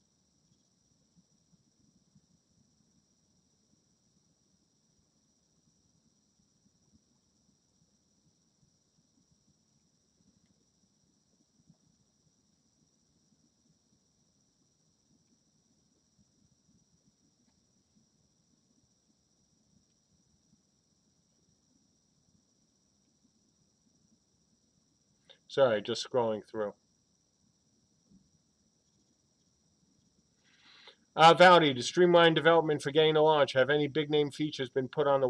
Sorry, just scrolling through. Valdi, to streamline development for getting to launch, have any big name features been put on the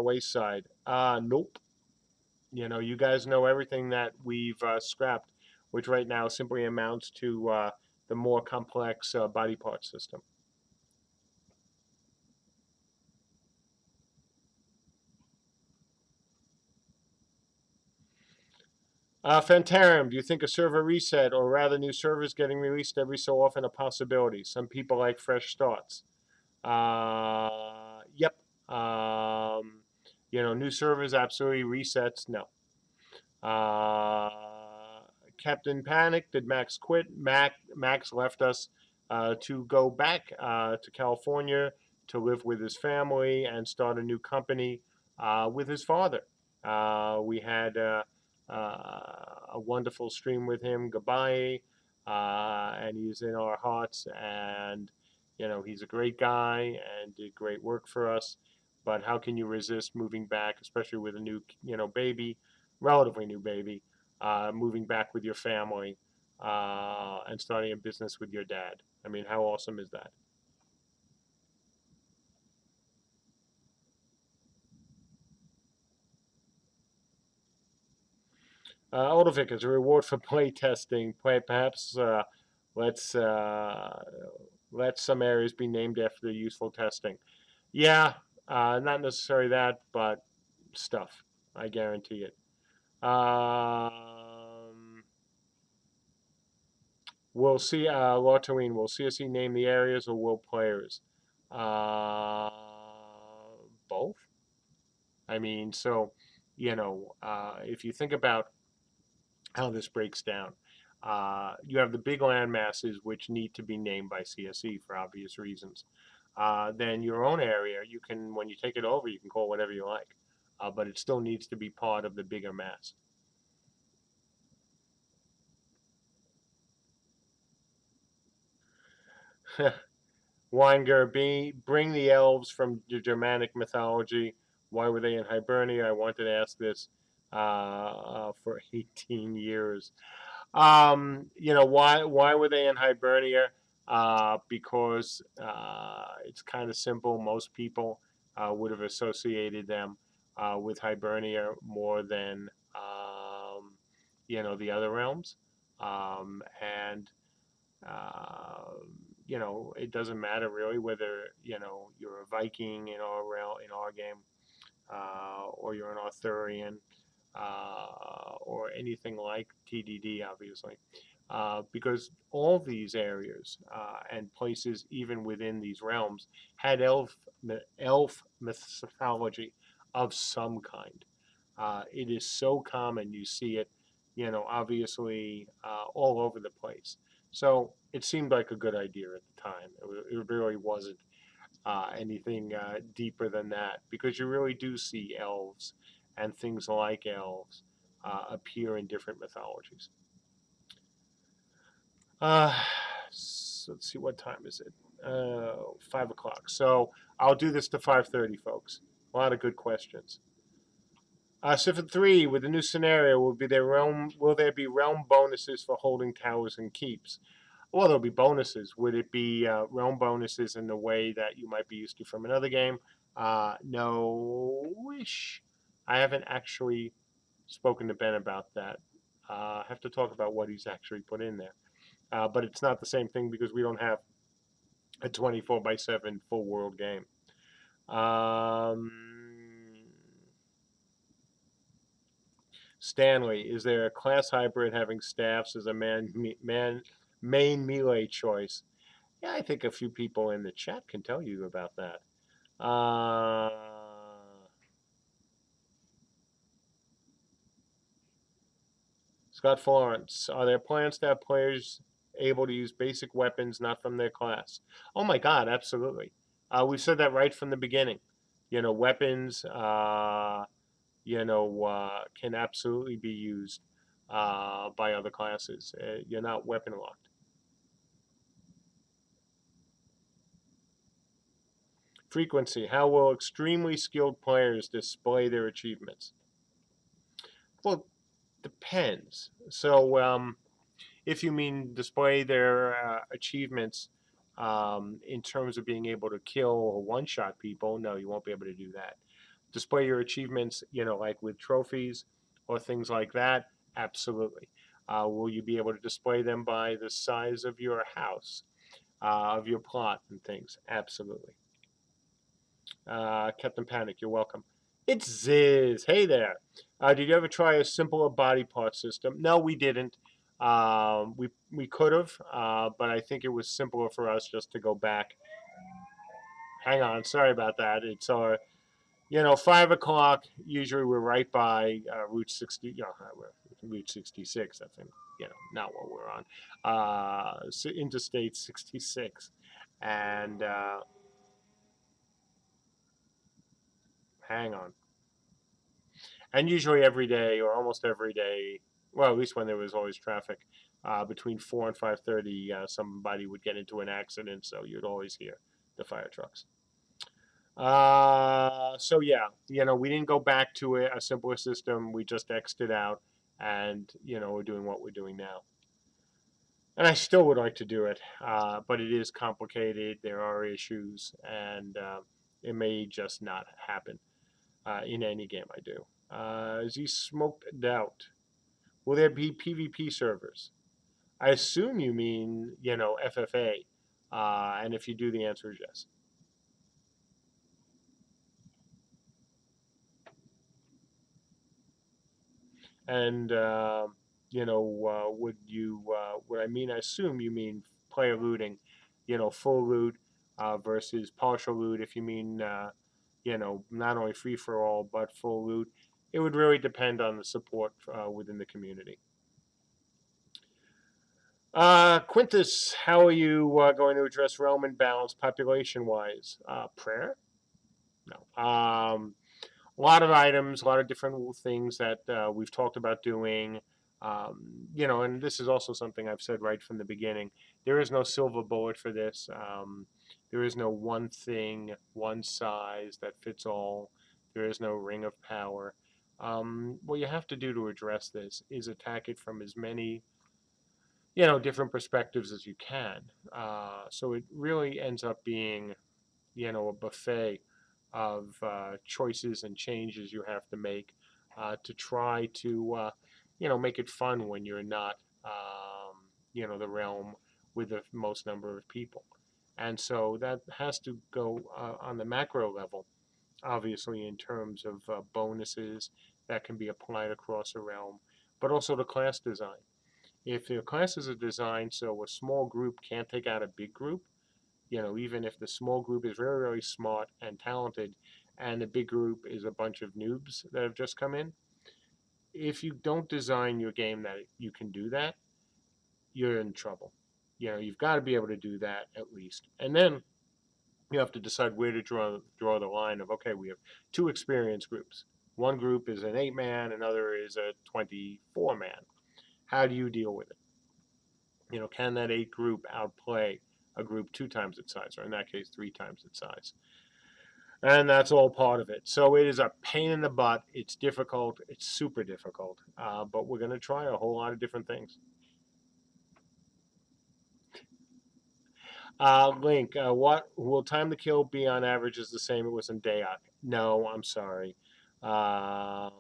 wayside? Nope. You guys know everything that we've scrapped, which right now simply amounts to the more complex body part system. Phantarum, do you think a server reset, or rather new servers getting released every so often, a possibility? Some people like fresh starts. Yep. New servers, absolutely. Resets, no. Uh, Captain Panic, did Max quit? Max left us to go back to California to live with his family and start a new company with his father. We had a wonderful stream with him. Goodbye. And he's in our hearts. And, he's a great guy and did great work for us. But how can you resist moving back, especially with a new, baby, relatively new baby, moving back with your family and starting a business with your dad? I mean, how awesome is that? Odovic, as a reward for play testing, perhaps let's let some areas be named after useful testing. Yeah, not necessarily that, but stuff. I guarantee it. We'll see. Lottoine, will CSE name the areas or will players? Uh, Both. I mean, so if you think about how this breaks down, you have the big land masses which need to be named by CSE for obvious reasons. Then your own area, you can, when you take it over, you can call whatever you like, but it still needs to be part of the bigger mass. Wenger, bring the elves from the Germanic mythology. Why were they in Hibernia? I wanted to ask this for 18 years. Why were they in Hibernia? Because it's kind of simple. Most people would have associated them with Hibernia more than the other realms, and uh, it doesn't matter really whether you're a Viking in our realm in our game, or you're an Arthurian, or anything like TDD, obviously, because all these areas and places, even within these realms, had elf mythology of some kind. It is so common; you see it, obviously all over the place. So it seemed like a good idea at the time. It really wasn't anything deeper than that, because you really do see elves and things like elves appear in different mythologies. Uh, let's see, what time is it? 5 o'clock. So I'll do this to 5:30, folks. A lot of good questions. So for three, with the new scenario, will there be realm bonuses for holding towers and keeps? Well, there'll be bonuses. Would it be realm bonuses in the way that you might be used to from another game? No wish. I haven't actually spoken to Ben about that. I have to talk about what he's actually put in there. But it's not the same thing because we don't have a 24/7 full world game. Um, Stanley, is there a class hybrid having staffs as a main melee choice? Yeah, I think a few people in the chat can tell you about that. Uh, Scott Florence, are there plans to have players able to use basic weapons not from their class? Oh my God, absolutely. We've said that right from the beginning. Weapons, can absolutely be used by other classes. You're not weapon locked. Frequency, how will extremely skilled players display their achievements? Well, depends. So, if you mean display their achievements in terms of being able to kill or one-shot people, no, you won't be able to do that. Display your achievements, like with trophies or things like that, absolutely. Will you be able to display them by the size of your house, of your plot and things? Absolutely. Captain Panic, you're welcome. It's Ziz. Hey there. Did you ever try a simpler body part system? No, we didn't. We could have, but I think it was simpler for us just to go back. Hang on, sorry about that. It's our 5 o'clock. Usually we're right by Route 60. Route 66. I think not what we're on. Interstate 66, and hang on. And usually every day, or almost every day, well, at least when there was always traffic, between 4 and 5:30, somebody would get into an accident. So you'd always hear the fire trucks. So yeah, we didn't go back to a simpler system. We just X'd it out, and we're doing what we're doing now. And I still would like to do it, but it is complicated. There are issues, and it may just not happen in any game I do. Is he smoked out? Will there be PvP servers? I assume you mean FFA, and if you do, the answer is yes. And would I mean? I assume you mean player looting, full loot versus partial loot. If you mean, not only free for all but full loot, it would really depend on the support within the community. Quintus, how are you going to address realm imbalance population-wise? Prayer? No. A lot of items, a lot of different things that we've talked about doing. And this is also something I've said right from the beginning. There is no silver bullet for this. There is no one thing, one size that fits all. There is no ring of power. What you have to do to address this is attack it from as many, different perspectives as you can. So it really ends up being, a buffet of choices and changes you have to make to try to, make it fun when you're not, the realm with the most number of people. And so that has to go on the macro level, obviously, in terms of bonuses that can be applied across a realm, but also the class design. If the classes are designed so a small group can't take out a big group, even if the small group is very, very smart and talented, and the big group is a bunch of noobs that have just come in, if you don't design your game that you can do that, you're in trouble. You've got to be able to do that at least. And then you have to decide where to draw the line of, okay, we have two experienced groups. One group is an 8-man, another is a 24-man. How do you deal with it? Can that 8 group outplay a group 2 times its size, or in that case, 3 times its size? And that's all part of it. So it is a pain in the butt. It's difficult. It's super difficult. But we're going to try a whole lot of different things. Link, what will time to kill be on average is the same it was in Dayak? No, I'm sorry. Dayak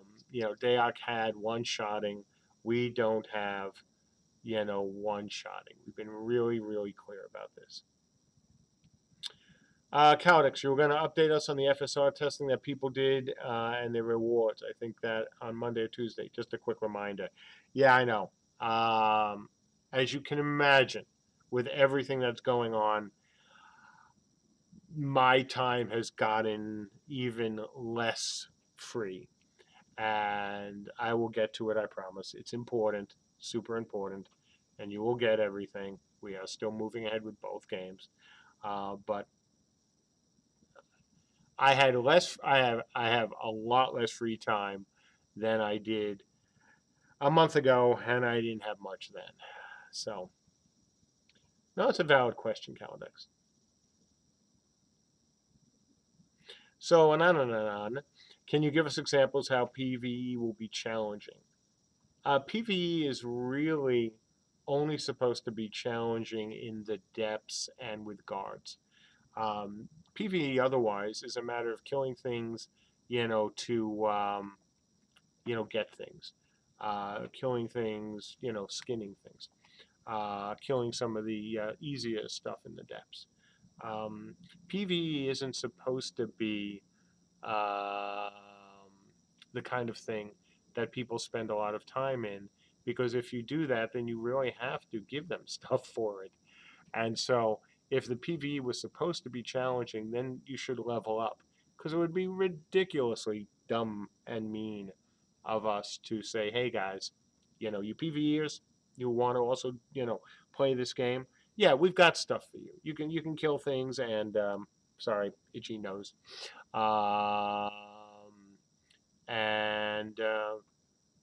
had one-shotting. We don't have, one-shotting. We've been really, really clear about this. Caldex, you were going to update us on the FSR testing that people did and their rewards. I think that on Monday or Tuesday. Just a quick reminder. Yeah, I know. As you can imagine, with everything that's going on, my time has gotten even less free. And I will get to it, I promise. It's important, super important, and you will get everything. We are still moving ahead with both games. But I had less. I have a lot less free time than I did a month ago, and I didn't have much then. So, no, it's a valid question, Caldex. So, on. Can you give us examples how PvE will be challenging? PvE is really only supposed to be challenging in the depths and with guards. PvE otherwise is a matter of killing things, to get things, killing things, skinning things, killing some of the easier stuff in the depths. PvE isn't supposed to be um, the kind of thing that people spend a lot of time in, because if you do that, then you really have to give them stuff for it. And so if the PvE was supposed to be challenging, then you should level up, because it would be ridiculously dumb and mean of us to say, hey guys, you PvEers, you want to also, play this game. Yeah, we've got stuff for you. You can kill things and sorry, itchy nose. Um, and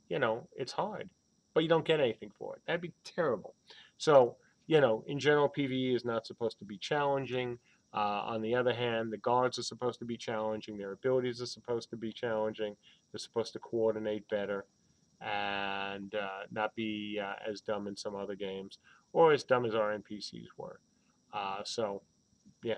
it's hard, but you don't get anything for it. That'd be terrible. So, in general, PvE is not supposed to be challenging. On the other hand, the guards are supposed to be challenging. Their abilities are supposed to be challenging. They're supposed to coordinate better and not be as dumb in some other games or as dumb as our NPCs were. So, yeah.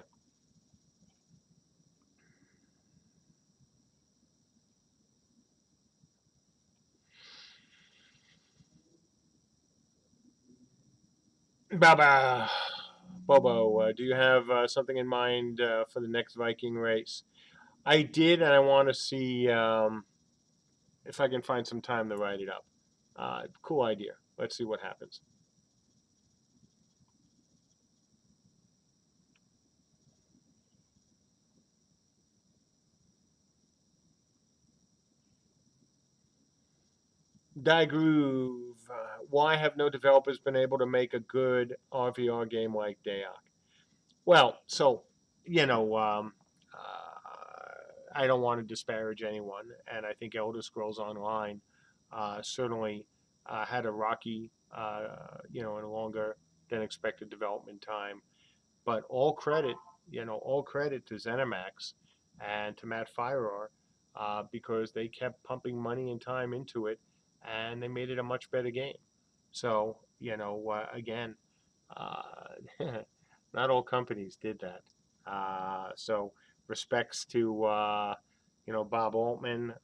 Baba, Bobo, do you have something in mind for the next Viking race? I did, and I want to see if I can find some time to write it up. Cool idea. Let's see what happens. Die Groove. Why have no developers been able to make a good RVR game like Dayak? Well, so you know, I don't want to disparage anyone, and I think Elder Scrolls Online certainly had a rocky, and a longer than expected development time. But all credit to ZeniMax and to Matt Firer because they kept pumping money and time into it, and they made it a much better game. So again, uh, not all companies did that. So respects to Bob Altman.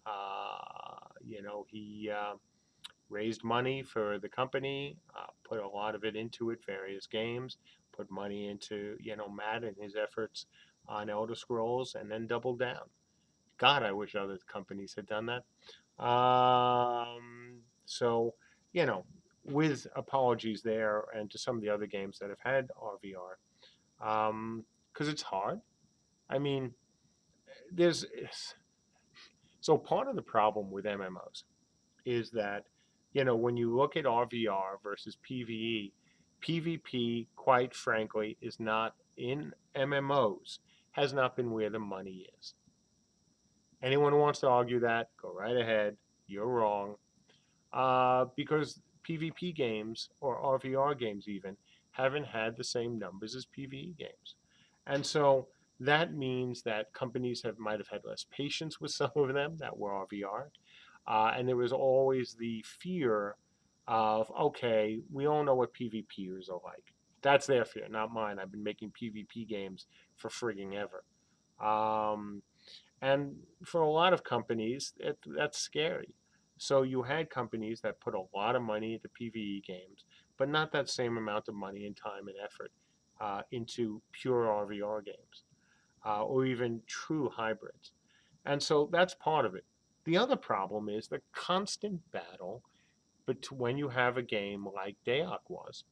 He raised money for the company, put a lot of it into it, various games, put money into Matt and his efforts on Elder Scrolls, and then doubled down. God, I wish other companies had done that. So you know, with apologies there, and to some of the other games that have had RVR, because it's hard. I mean, there's so part of the problem with MMOs is that when you look at RVR versus PvE, PvP, quite frankly, is not in MMOs has not been where the money is. Anyone who wants to argue that, go right ahead. You're wrong. Because PvP games or RVR games even haven't had the same numbers as PvE games. And so that means that companies might have had less patience with some of them that were RVR. And there was always the fear of, okay, we all know what PvPers are like. That's their fear, not mine. I've been making PvP games for frigging ever. Um, and for a lot of companies, that's scary. So you had companies that put a lot of money into PvE games, but not that same amount of money and time and effort into pure RVR games or even true hybrids. And so that's part of it. The other problem is the constant battle when you have a game like Dayak was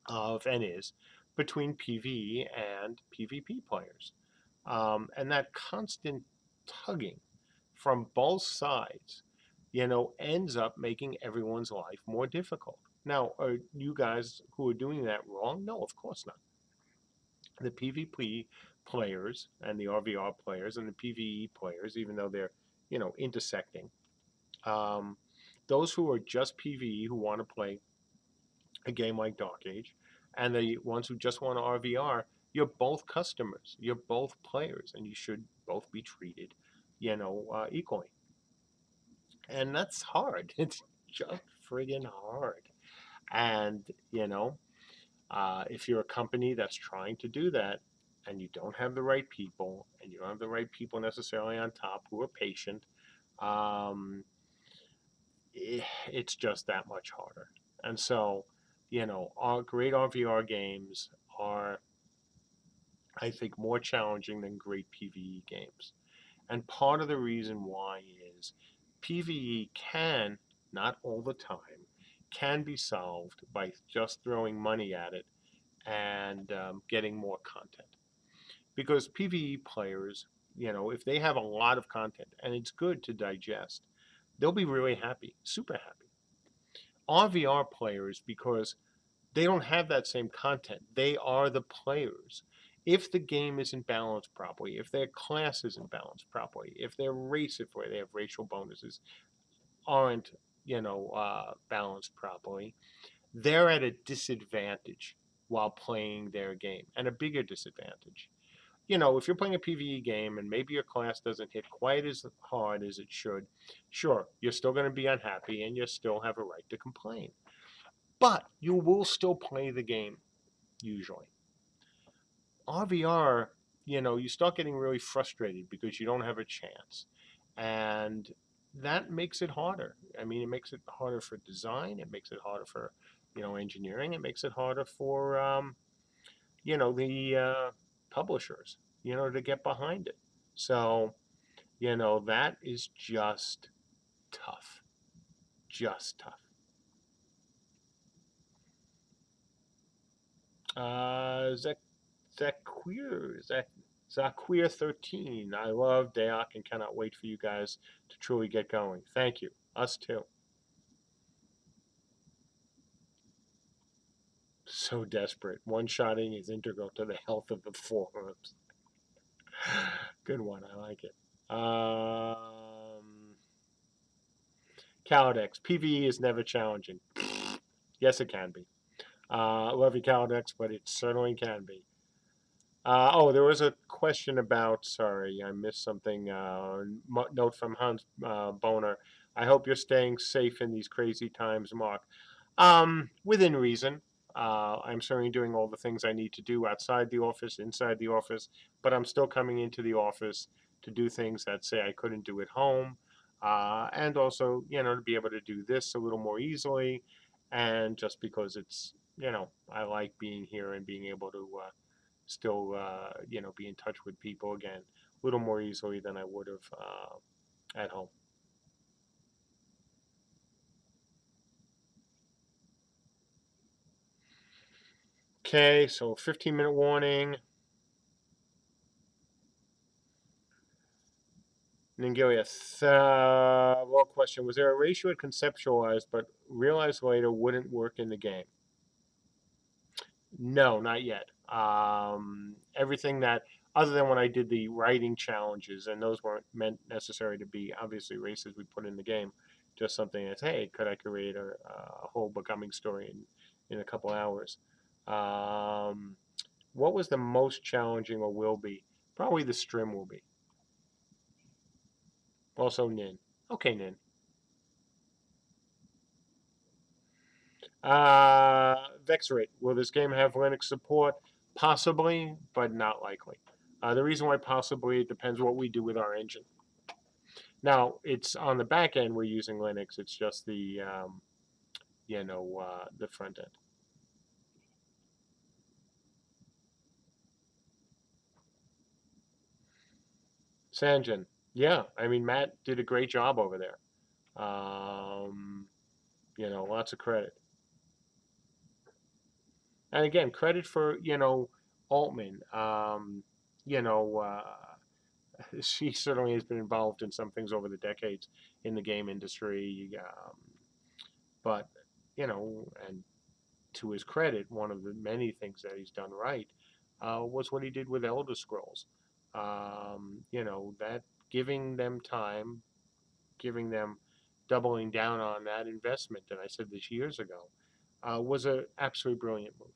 of and is between PvE and PvP players. And that constant tugging from both sides, ends up making everyone's life more difficult. Now, are you guys who are doing that wrong? No, of course not. The PvP players and the RVR players and the PvE players, even though they're, intersecting, um, those who are just PvE who want to play a game like Dark Age, and the ones who just want to RVR, you're both customers, you're both players, and you should both be treated, equally. And that's hard. It's just friggin' hard. And if you're a company that's trying to do that, and you don't have the right people, and you don't have the right people necessarily on top who are patient, um, it's just that much harder. And so, our great RVR games are, I think, more challenging than great PvE games. And part of the reason why is PvE can, not all the time, can be solved by just throwing money at it and getting more content. Because PvE players if they have a lot of content and it's good to digest, they'll be really happy, super happy. RVR players, because they don't have that same content, they are the players. If the game isn't balanced properly, if their class isn't balanced properly, if their race, if they have racial bonuses, aren't balanced properly, they're at a disadvantage while playing their game, and a bigger disadvantage. If you're playing a PvE game and maybe your class doesn't hit quite as hard as it should, sure, you're still going to be unhappy and you still have a right to complain. But you will still play the game, usually. RVR, you start getting really frustrated because you don't have a chance. And that makes it harder. I mean, it makes it harder for design. It makes it harder for, engineering. It makes it harder for, the publishers, to get behind it. So, that is just tough. Just tough. Zach Queer, Queer 13. I love Dayak and cannot wait for you guys to truly get going. Thank you. Us too. So desperate. One-shotting is integral to the health of the forums. Good one. I like it. Calodex. PvE is never challenging. Yes, it can be. Love you, Calodex, but it certainly can be. There was a question about, sorry, I missed something. Note from Hans Boner. I hope you're staying safe in these crazy times, Mark. Within reason. I'm certainly doing all the things I need to do outside the office, inside the office, but I'm still coming into the office to do things that, say, I couldn't do at home. And also, to be able to do this a little more easily. And just because it's, I like being here and being able to still, be in touch with people again a little more easily than I would have at home. Okay, so 15-minute warning. Ningilia, well, question. Was there a ratio it conceptualized but realized later wouldn't work in the game? No, not yet. Everything that, other than when I did the writing challenges, and those weren't meant necessary to be obviously races we put in the game, just something that's, hey, could I create a whole becoming story in a couple hours? What was the most challenging or will be? Probably the Strim will be. Also Nin. Okay, Nin. Vexrate. Will this game have Linux support? Possibly, but not likely. The reason why possibly, it depends what we do with our engine. Now, it's on the back end we're using Linux. It's just the the front end. Sanjin. Yeah, I mean Matt did a great job over there. Lots of credit. And again, credit for Altman. You know, she certainly has been involved in some things over the decades in the game industry. But and to his credit, one of the many things that he's done right was what he did with Elder Scrolls. That giving them time, giving them doubling down on that investment that I said this years ago was an absolutely brilliant move.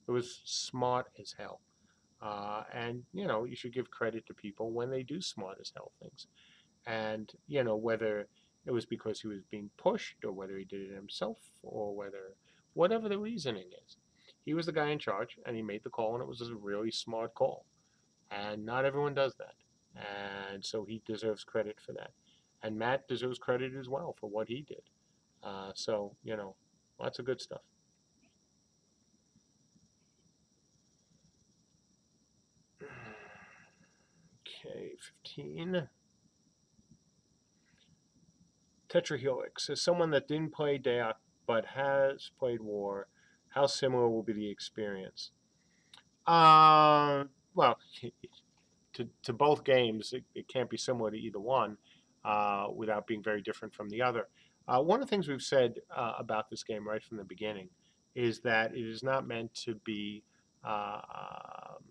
It was smart as hell. And you should give credit to people when they do smart as hell things. And whether it was because he was being pushed or whether he did it himself or whatever the reasoning is, he was the guy in charge and he made the call and it was a really smart call. And not everyone does that. And so he deserves credit for that. And Matt deserves credit as well for what he did. So lots of good stuff. Okay, 15. Tetrahelix. As someone that didn't play Deac but has played War, how similar will be the experience? Well, to both games, it can't be similar to either one without being very different from the other. One of the things we've said about this game right from the beginning is that it is not meant to be, uh, um,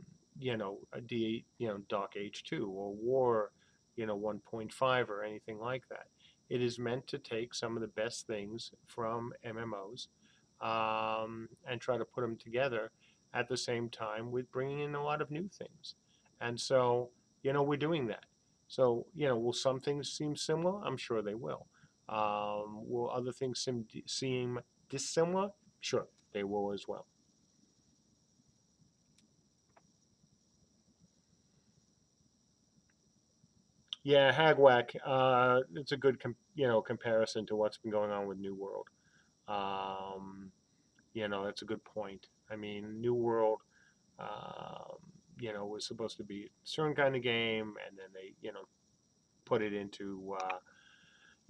Dark Age 2 or War, 1.5 or anything like that. It is meant to take some of the best things from MMOs and try to put them together at the same time with bringing in a lot of new things. And so, we're doing that. So, will some things seem similar? I'm sure they will. Will other things seem dissimilar? Sure, they will as well. Yeah, Hagwhack. It's a good comparison to what's been going on with New World. Um, that's a good point. I mean, New World, um, was supposed to be a certain kind of game, and then they, put it into,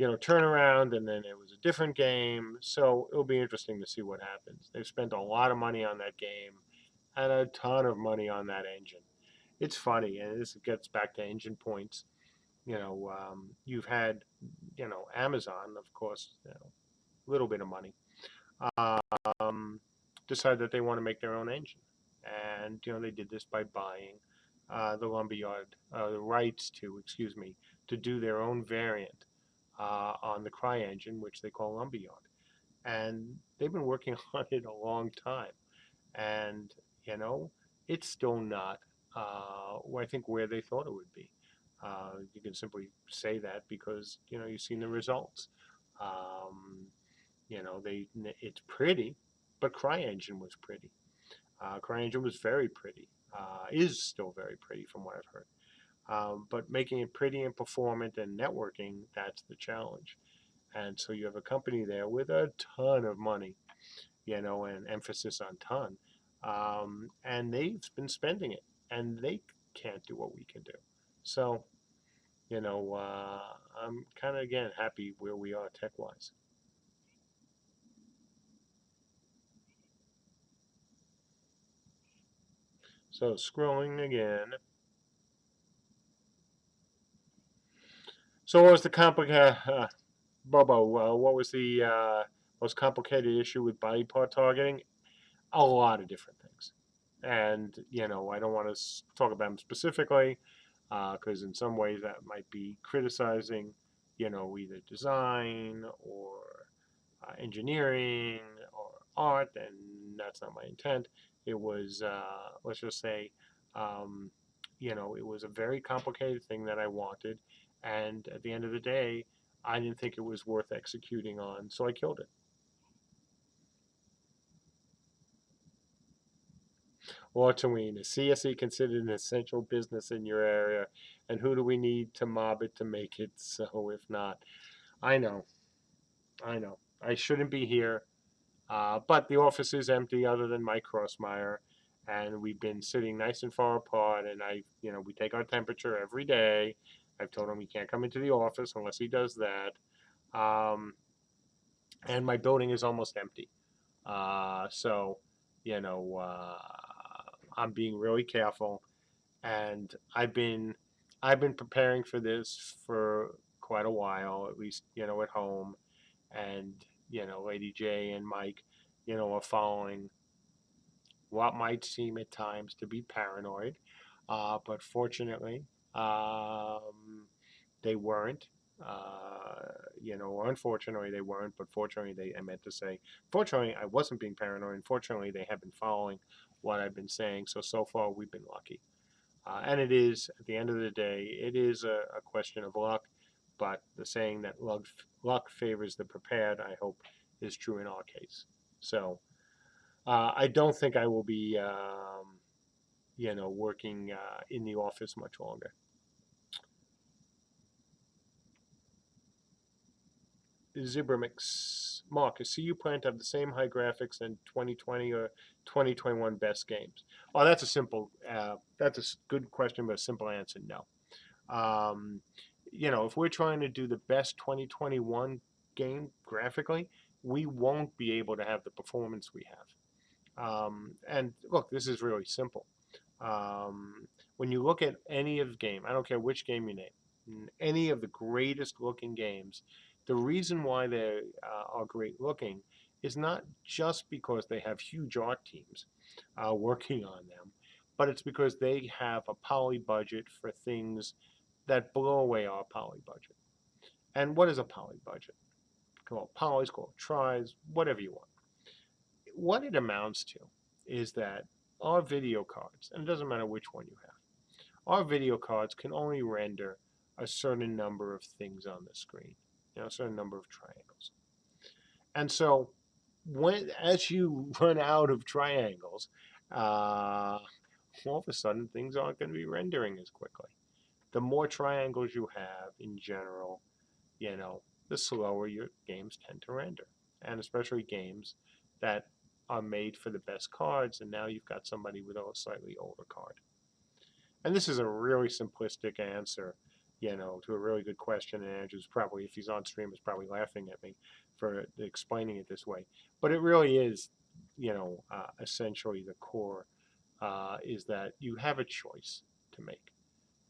turnaround, and then it was a different game. So it'll be interesting to see what happens. They've spent a lot of money on that game and a ton of money on that engine. It's funny, and this gets back to engine points. You've had, Amazon, of course, a little bit of money, um, decide that they want to make their own engine. And, they did this by buying the lumberyard, the rights to, excuse me, to do their own variant on the Cry engine, which they call lumberyard. And they've been working on it a long time. And, you know, it's still not, I think, where they thought it would be. You can simply say that because, you've seen the results. Um, it's pretty, but CryEngine was pretty. CryEngine was very pretty. Is still very pretty from what I've heard. But making it pretty and performant and networking, that's the challenge. And so you have a company there with a ton of money, and emphasis on ton. And they've been spending it, and they can't do what we can do. So, I'm kind of, again, happy where we are tech wise. So, scrolling again. So, what was the complicated, Bobo? What was the most complicated issue with body part targeting? A lot of different things. And, I don't want to talk about them specifically because in some ways that might be criticizing, either design or engineering or art, and that's not my intent. It was, let's just say, um, it was a very complicated thing that I wanted, and at the end of the day, I didn't think it was worth executing on, so I killed it. Watching is CSE considered an essential business in your area, and who do we need to mob it to make it so? If not, I know, I know, I shouldn't be here. But the office is empty other than Mike Crossmeyer, and we've been sitting nice and far apart. And we take our temperature every day. I've told him he can't come into the office unless he does that. Um, and my building is almost empty. So, you know, uh, I'm being really careful, and I've been preparing for this for quite a while, at least at home, and Lady J and Mike, are following what might seem at times to be paranoid, but fortunately, um, they weren't. Or unfortunately, they weren't. But fortunately, I meant to say, fortunately, I wasn't being paranoid. Unfortunately, they have been following what I've been saying. So far, we've been lucky. And it is, at the end of the day, it is a question of luck. But the saying that luck favors the prepared, I hope, is true in our case. So I don't think I will be, working in the office much longer. Zibramix. Mark, I see you plan to have the same high graphics in 2020 or 2021 best games. Oh, that's a good question, but a simple answer, no. Um, if we're trying to do the best 2021 game graphically, we won't be able to have the performance we have. And look, this is really simple. When you look at any of the game, I don't care which game you name, any of the greatest looking games, the reason why they are great looking is not just because they have huge art teams working on them, but it's because they have a poly budget for things that blow away our poly budget. And what is a poly budget? Call it polys, call it tries, whatever you want. What it amounts to is that our video cards, and it doesn't matter which one you have, our video cards can only render a certain number of things on the screen, a certain number of triangles. And so as you run out of triangles, all of a sudden things aren't going to be rendering as quickly. The more triangles you have in general, the slower your games tend to render. And especially games that are made for the best cards, and now you've got somebody with a slightly older card. And this is a really simplistic answer, to a really good question. And Andrew's probably, if he's on stream, is probably laughing at me for explaining it this way. But it really is, essentially the core is that you have a choice to make.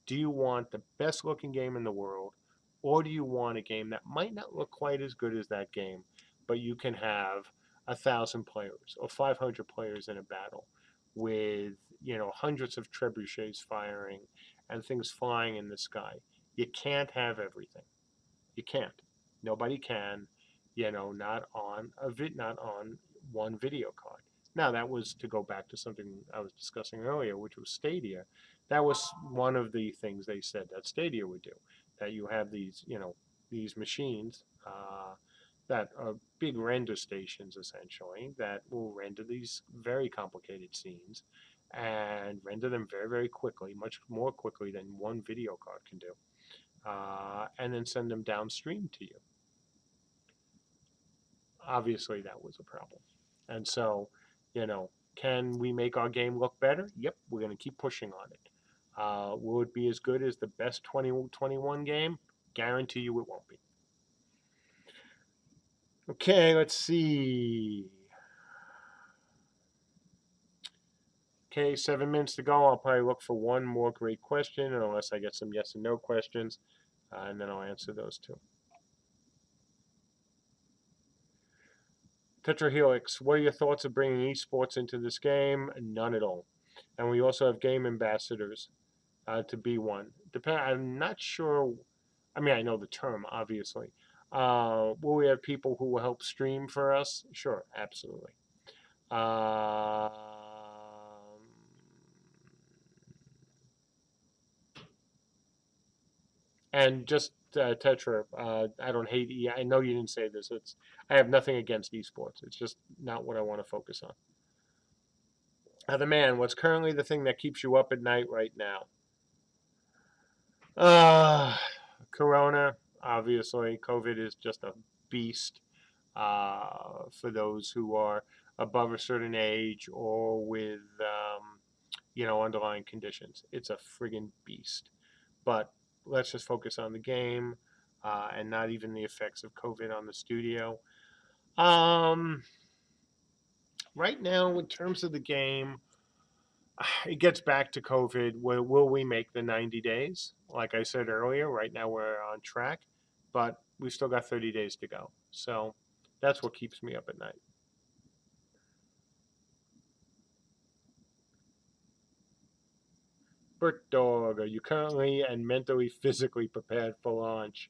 Do you want the best looking game in the world, or do you want a game that might not look quite as good as that game, but you can have 1,000 players or 500 players in a battle with hundreds of trebuchets firing and things flying in the sky? You can't have everything. You can't. Nobody can. Not on one video card. Now that was to go back to something I was discussing earlier, which was Stadia. That was one of the things they said that Stadia would do. That you have these machines that are big render stations essentially that will render these very complicated scenes and render them very, very quickly, much more quickly than one video card can do, and then send them downstream to you. Obviously, that was a problem. And so, can we make our game look better? Yep, we're going to keep pushing on it. Will it be as good as the best 2021 game? Guarantee you it won't be. Okay, let's see. Okay, 7 minutes to go. I'll probably look for one more great question, unless I get some yes and no questions, and then I'll answer those too. Tetrahelix, what are your thoughts of bringing esports into this game? None at all. And we also have game ambassadors to be one. I'm not sure. I mean, I know the term, obviously. Will we have people who will help stream for us? Sure, absolutely. And just Tetra, I don't hate. I know you didn't say this. I have nothing against esports. It's just not what I want to focus on. The man, what's currently the thing that keeps you up at night right now? Corona, obviously. COVID is just a beast for those who are above a certain age or with, underlying conditions. It's a friggin' beast. But let's just focus on the game and not even the effects of COVID on the studio. Right now, in terms of the game, it gets back to COVID. Will we make the 90 days? Like I said earlier, right now we're on track, but we've still got 30 days to go. So that's what keeps me up at night. Bert Dog, are you currently and mentally, physically prepared for launch?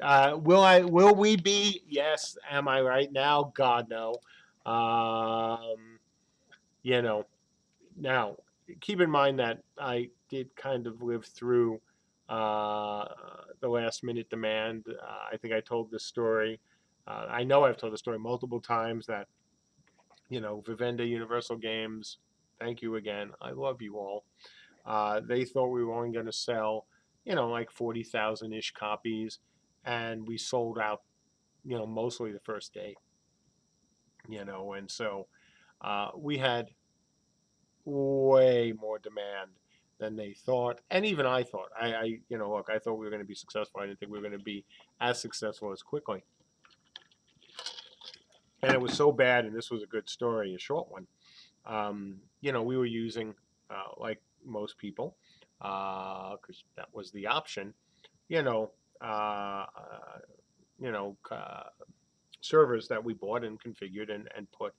Will we be? Yes. Am I right now? God, no. You know, Now, keep in mind that I did kind of live through the last minute demand. I think I told this story. I know I've told the story multiple times that, Vivendi Universal Games, thank you again. I love you all. They thought we were only going to sell, like 40,000 ish copies, and we sold out, mostly the first day, and so we had way more demand than they thought, and even I thought. Look, I thought we were going to be successful. I didn't think we were going to be as successful as quickly. And it was so bad, and this was a good story, a short one. We were using, like most people, because that was the option, you know, uh, uh, you know, servers that we bought and configured and put,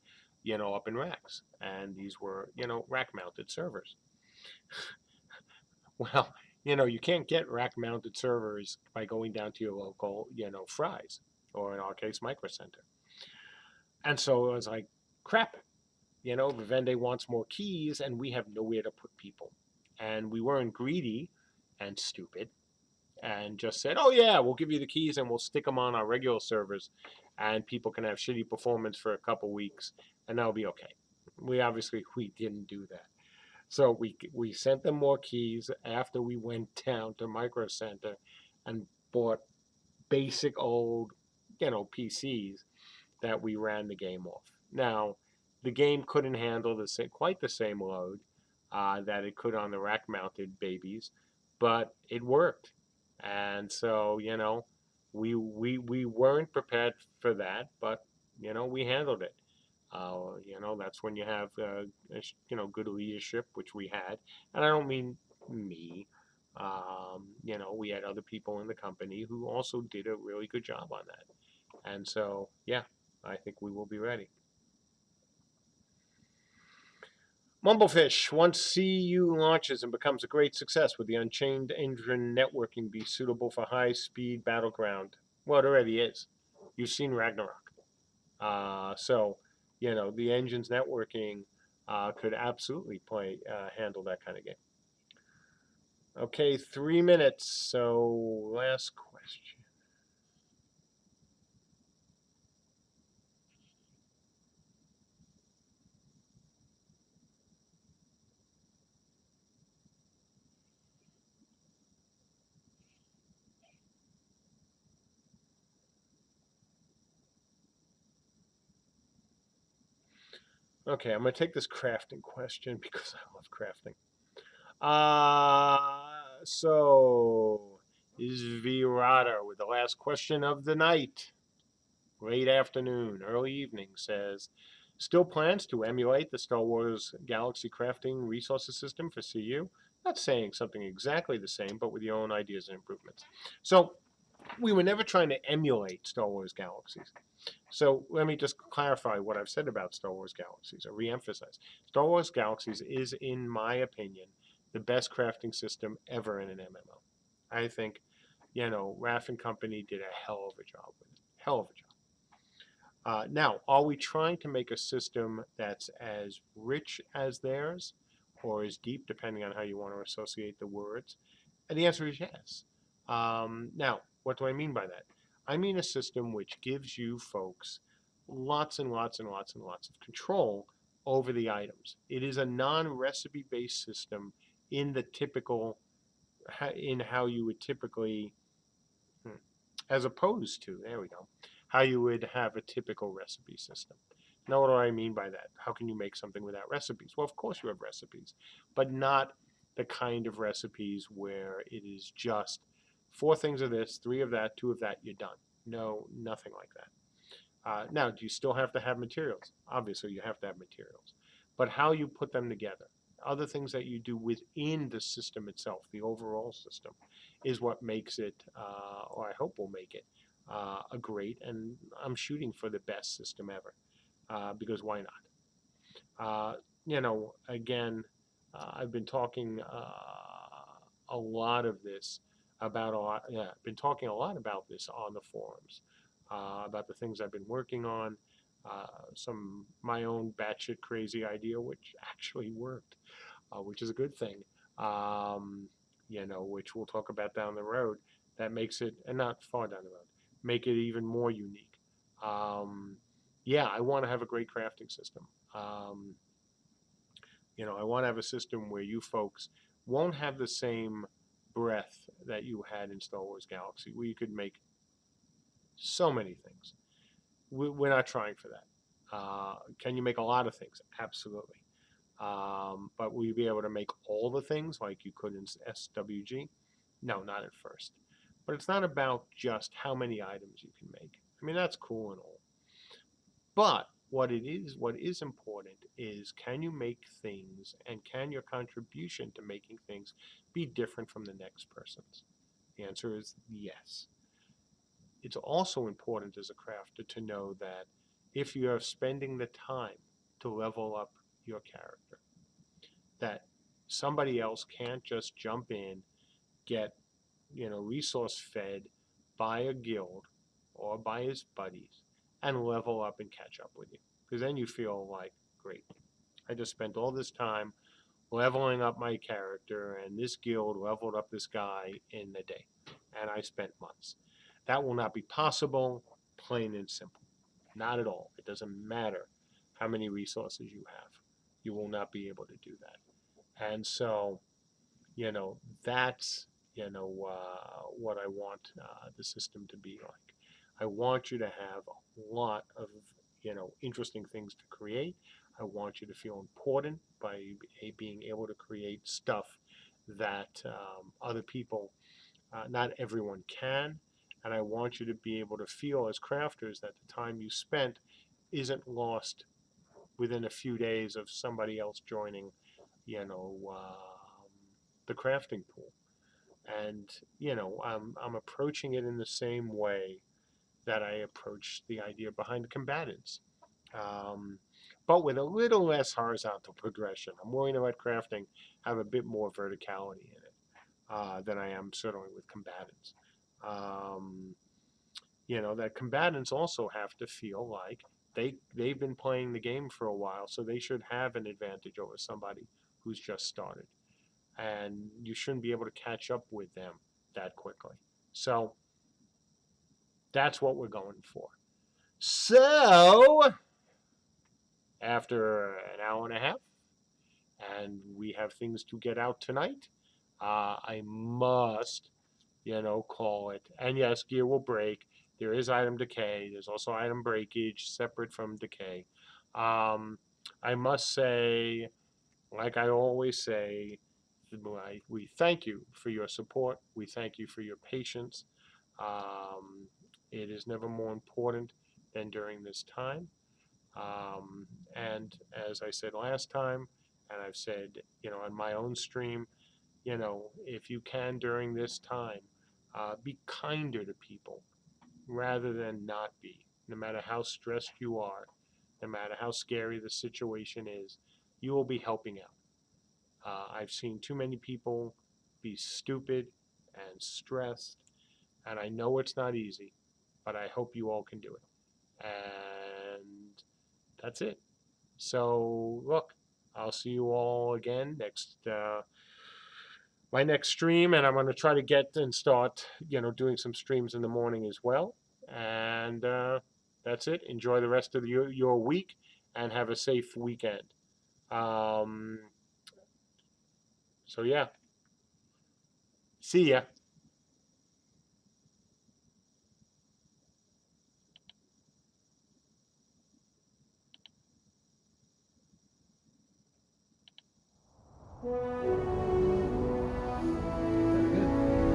up in racks. And these were, rack mounted servers. Well, you can't get rack mounted servers by going down to your local, Fry's, or in our case, Micro Center. And so it was like, crap, Vivendi wants more keys and we have nowhere to put people. And we weren't greedy and stupid and just said, oh, yeah, we'll give you the keys and we'll stick them on our regular servers and people can have shitty performance for a couple weeks and that'll be okay. We didn't do that. So we sent them more keys after we went down to Micro Center and bought basic old, PCs that we ran the game off. Now, the game couldn't handle quite the same load that it could on the rack-mounted babies, but it worked. And so, we weren't prepared for that, but we handled it. That's when you have good leadership, which we had, and I don't mean me. We had other people in the company who also did a really good job on that, and so yeah, I think we will be ready. Mumblefish, once CU launches and becomes a great success, would the Unchained engine networking be suitable for high-speed battleground? Well, it already is. You've seen Ragnarok. So, the engine's networking could absolutely handle that kind of game. Okay, 3 minutes. So, last question. Okay, I'm going to take this crafting question because I love crafting. So is Virata with the last question of the night, late afternoon, early evening, says, still plans to emulate the Star Wars Galaxy crafting resources system for CU? Not saying something exactly the same, but with your own ideas and improvements. So we were never trying to emulate Star Wars Galaxies. So let me just clarify what I've said about Star Wars Galaxies, or re-emphasize. Star Wars Galaxies is, in my opinion, the best crafting system ever in an MMO. I think, Raff and Company did a hell of a job with it. Hell of a job. Now, are we trying to make a system that's as rich as theirs, or as deep, depending on how you want to associate the words? And the answer is yes. Now, what do I mean by that? I mean a system which gives you folks lots and lots and lots and lots of control over the items. It is a non-recipe based system in the typical, in how you would typically, as opposed to, there we go, how you would have a typical recipe system. Now, what do I mean by that? How can you make something without recipes? Well, of course you have recipes, but not the kind of recipes where it is just 4 things of this, 3 of that, 2 of that, you're done. No, nothing like that. Now, do you still have to have materials? Obviously, you have to have materials. But how you put them together, other things that you do within the system itself, the overall system, is what makes it, or I hope will make it, a great, and I'm shooting for the best system ever, because why not? Again, I've been talking a lot of this about a lot. Yeah, I've been talking a lot about this on the forums, about the things I've been working on. Some my own batshit crazy idea, which actually worked, which is a good thing. Which we'll talk about down the road. That makes it, and not far down the road, make it even more unique. Yeah, I want to have a great crafting system. Um, I want to have a system where you folks won't have the same breadth that you had in Star Wars Galaxy, where you could make so many things. We're not trying for that. Can you make a lot of things? Absolutely. But will you be able to make all the things like you could in SWG? No, not at first. But it's not about just how many items you can make. I mean, that's cool and all. But what is important is, can you make things, and can your contribution to making things be different from the next person's? The answer is yes. It's also important as a crafter to know that if you are spending the time to level up your character, that somebody else can't just jump in, get, resource fed by a guild or by his buddies and level up and catch up with you. Because then you feel like, great, I just spent all this time leveling up my character, and this guild leveled up this guy in a day, and I spent months. That will not be possible, plain and simple. Not at all. It doesn't matter how many resources you have. You will not be able to do that. And so, that's, what I want the system to be like. I want you to have a lot of, interesting things to create. I want you to feel important by being able to create stuff that other people, not everyone can. And I want you to be able to feel as crafters that the time you spent isn't lost within a few days of somebody else joining, the crafting pool. And I'm approaching it in the same way that I approach the idea behind combatants, um, but with a little less horizontal progression. I'm willing to let crafting have a bit more verticality in it than I am certainly with combatants. Um, that combatants also have to feel like they've been playing the game for a while, so they should have an advantage over somebody who's just started, and you shouldn't be able to catch up with them that quickly. So that's what we're going for. So after an hour and a half, and we have things to get out tonight, I must, call it. And yes, gear will break. There is item decay. There's also item breakage separate from decay. Um, I must say, like I always say, we thank you for your support. We thank you for your patience. Um, it is never more important than during this time. Um, and as I said last time, and I've said, on my own stream, if you can during this time, be kinder to people rather than not be. No matter how stressed you are, no matter how scary the situation is, you will be helping out. I've seen too many people be stupid and stressed, and I know it's not easy, but I hope you all can do it. And that's it. So, look, I'll see you all again next my next stream, and I'm going to try to get and start, doing some streams in the morning as well. And that's it. Enjoy the rest of your week, and have a safe weekend. Um, so yeah, see ya.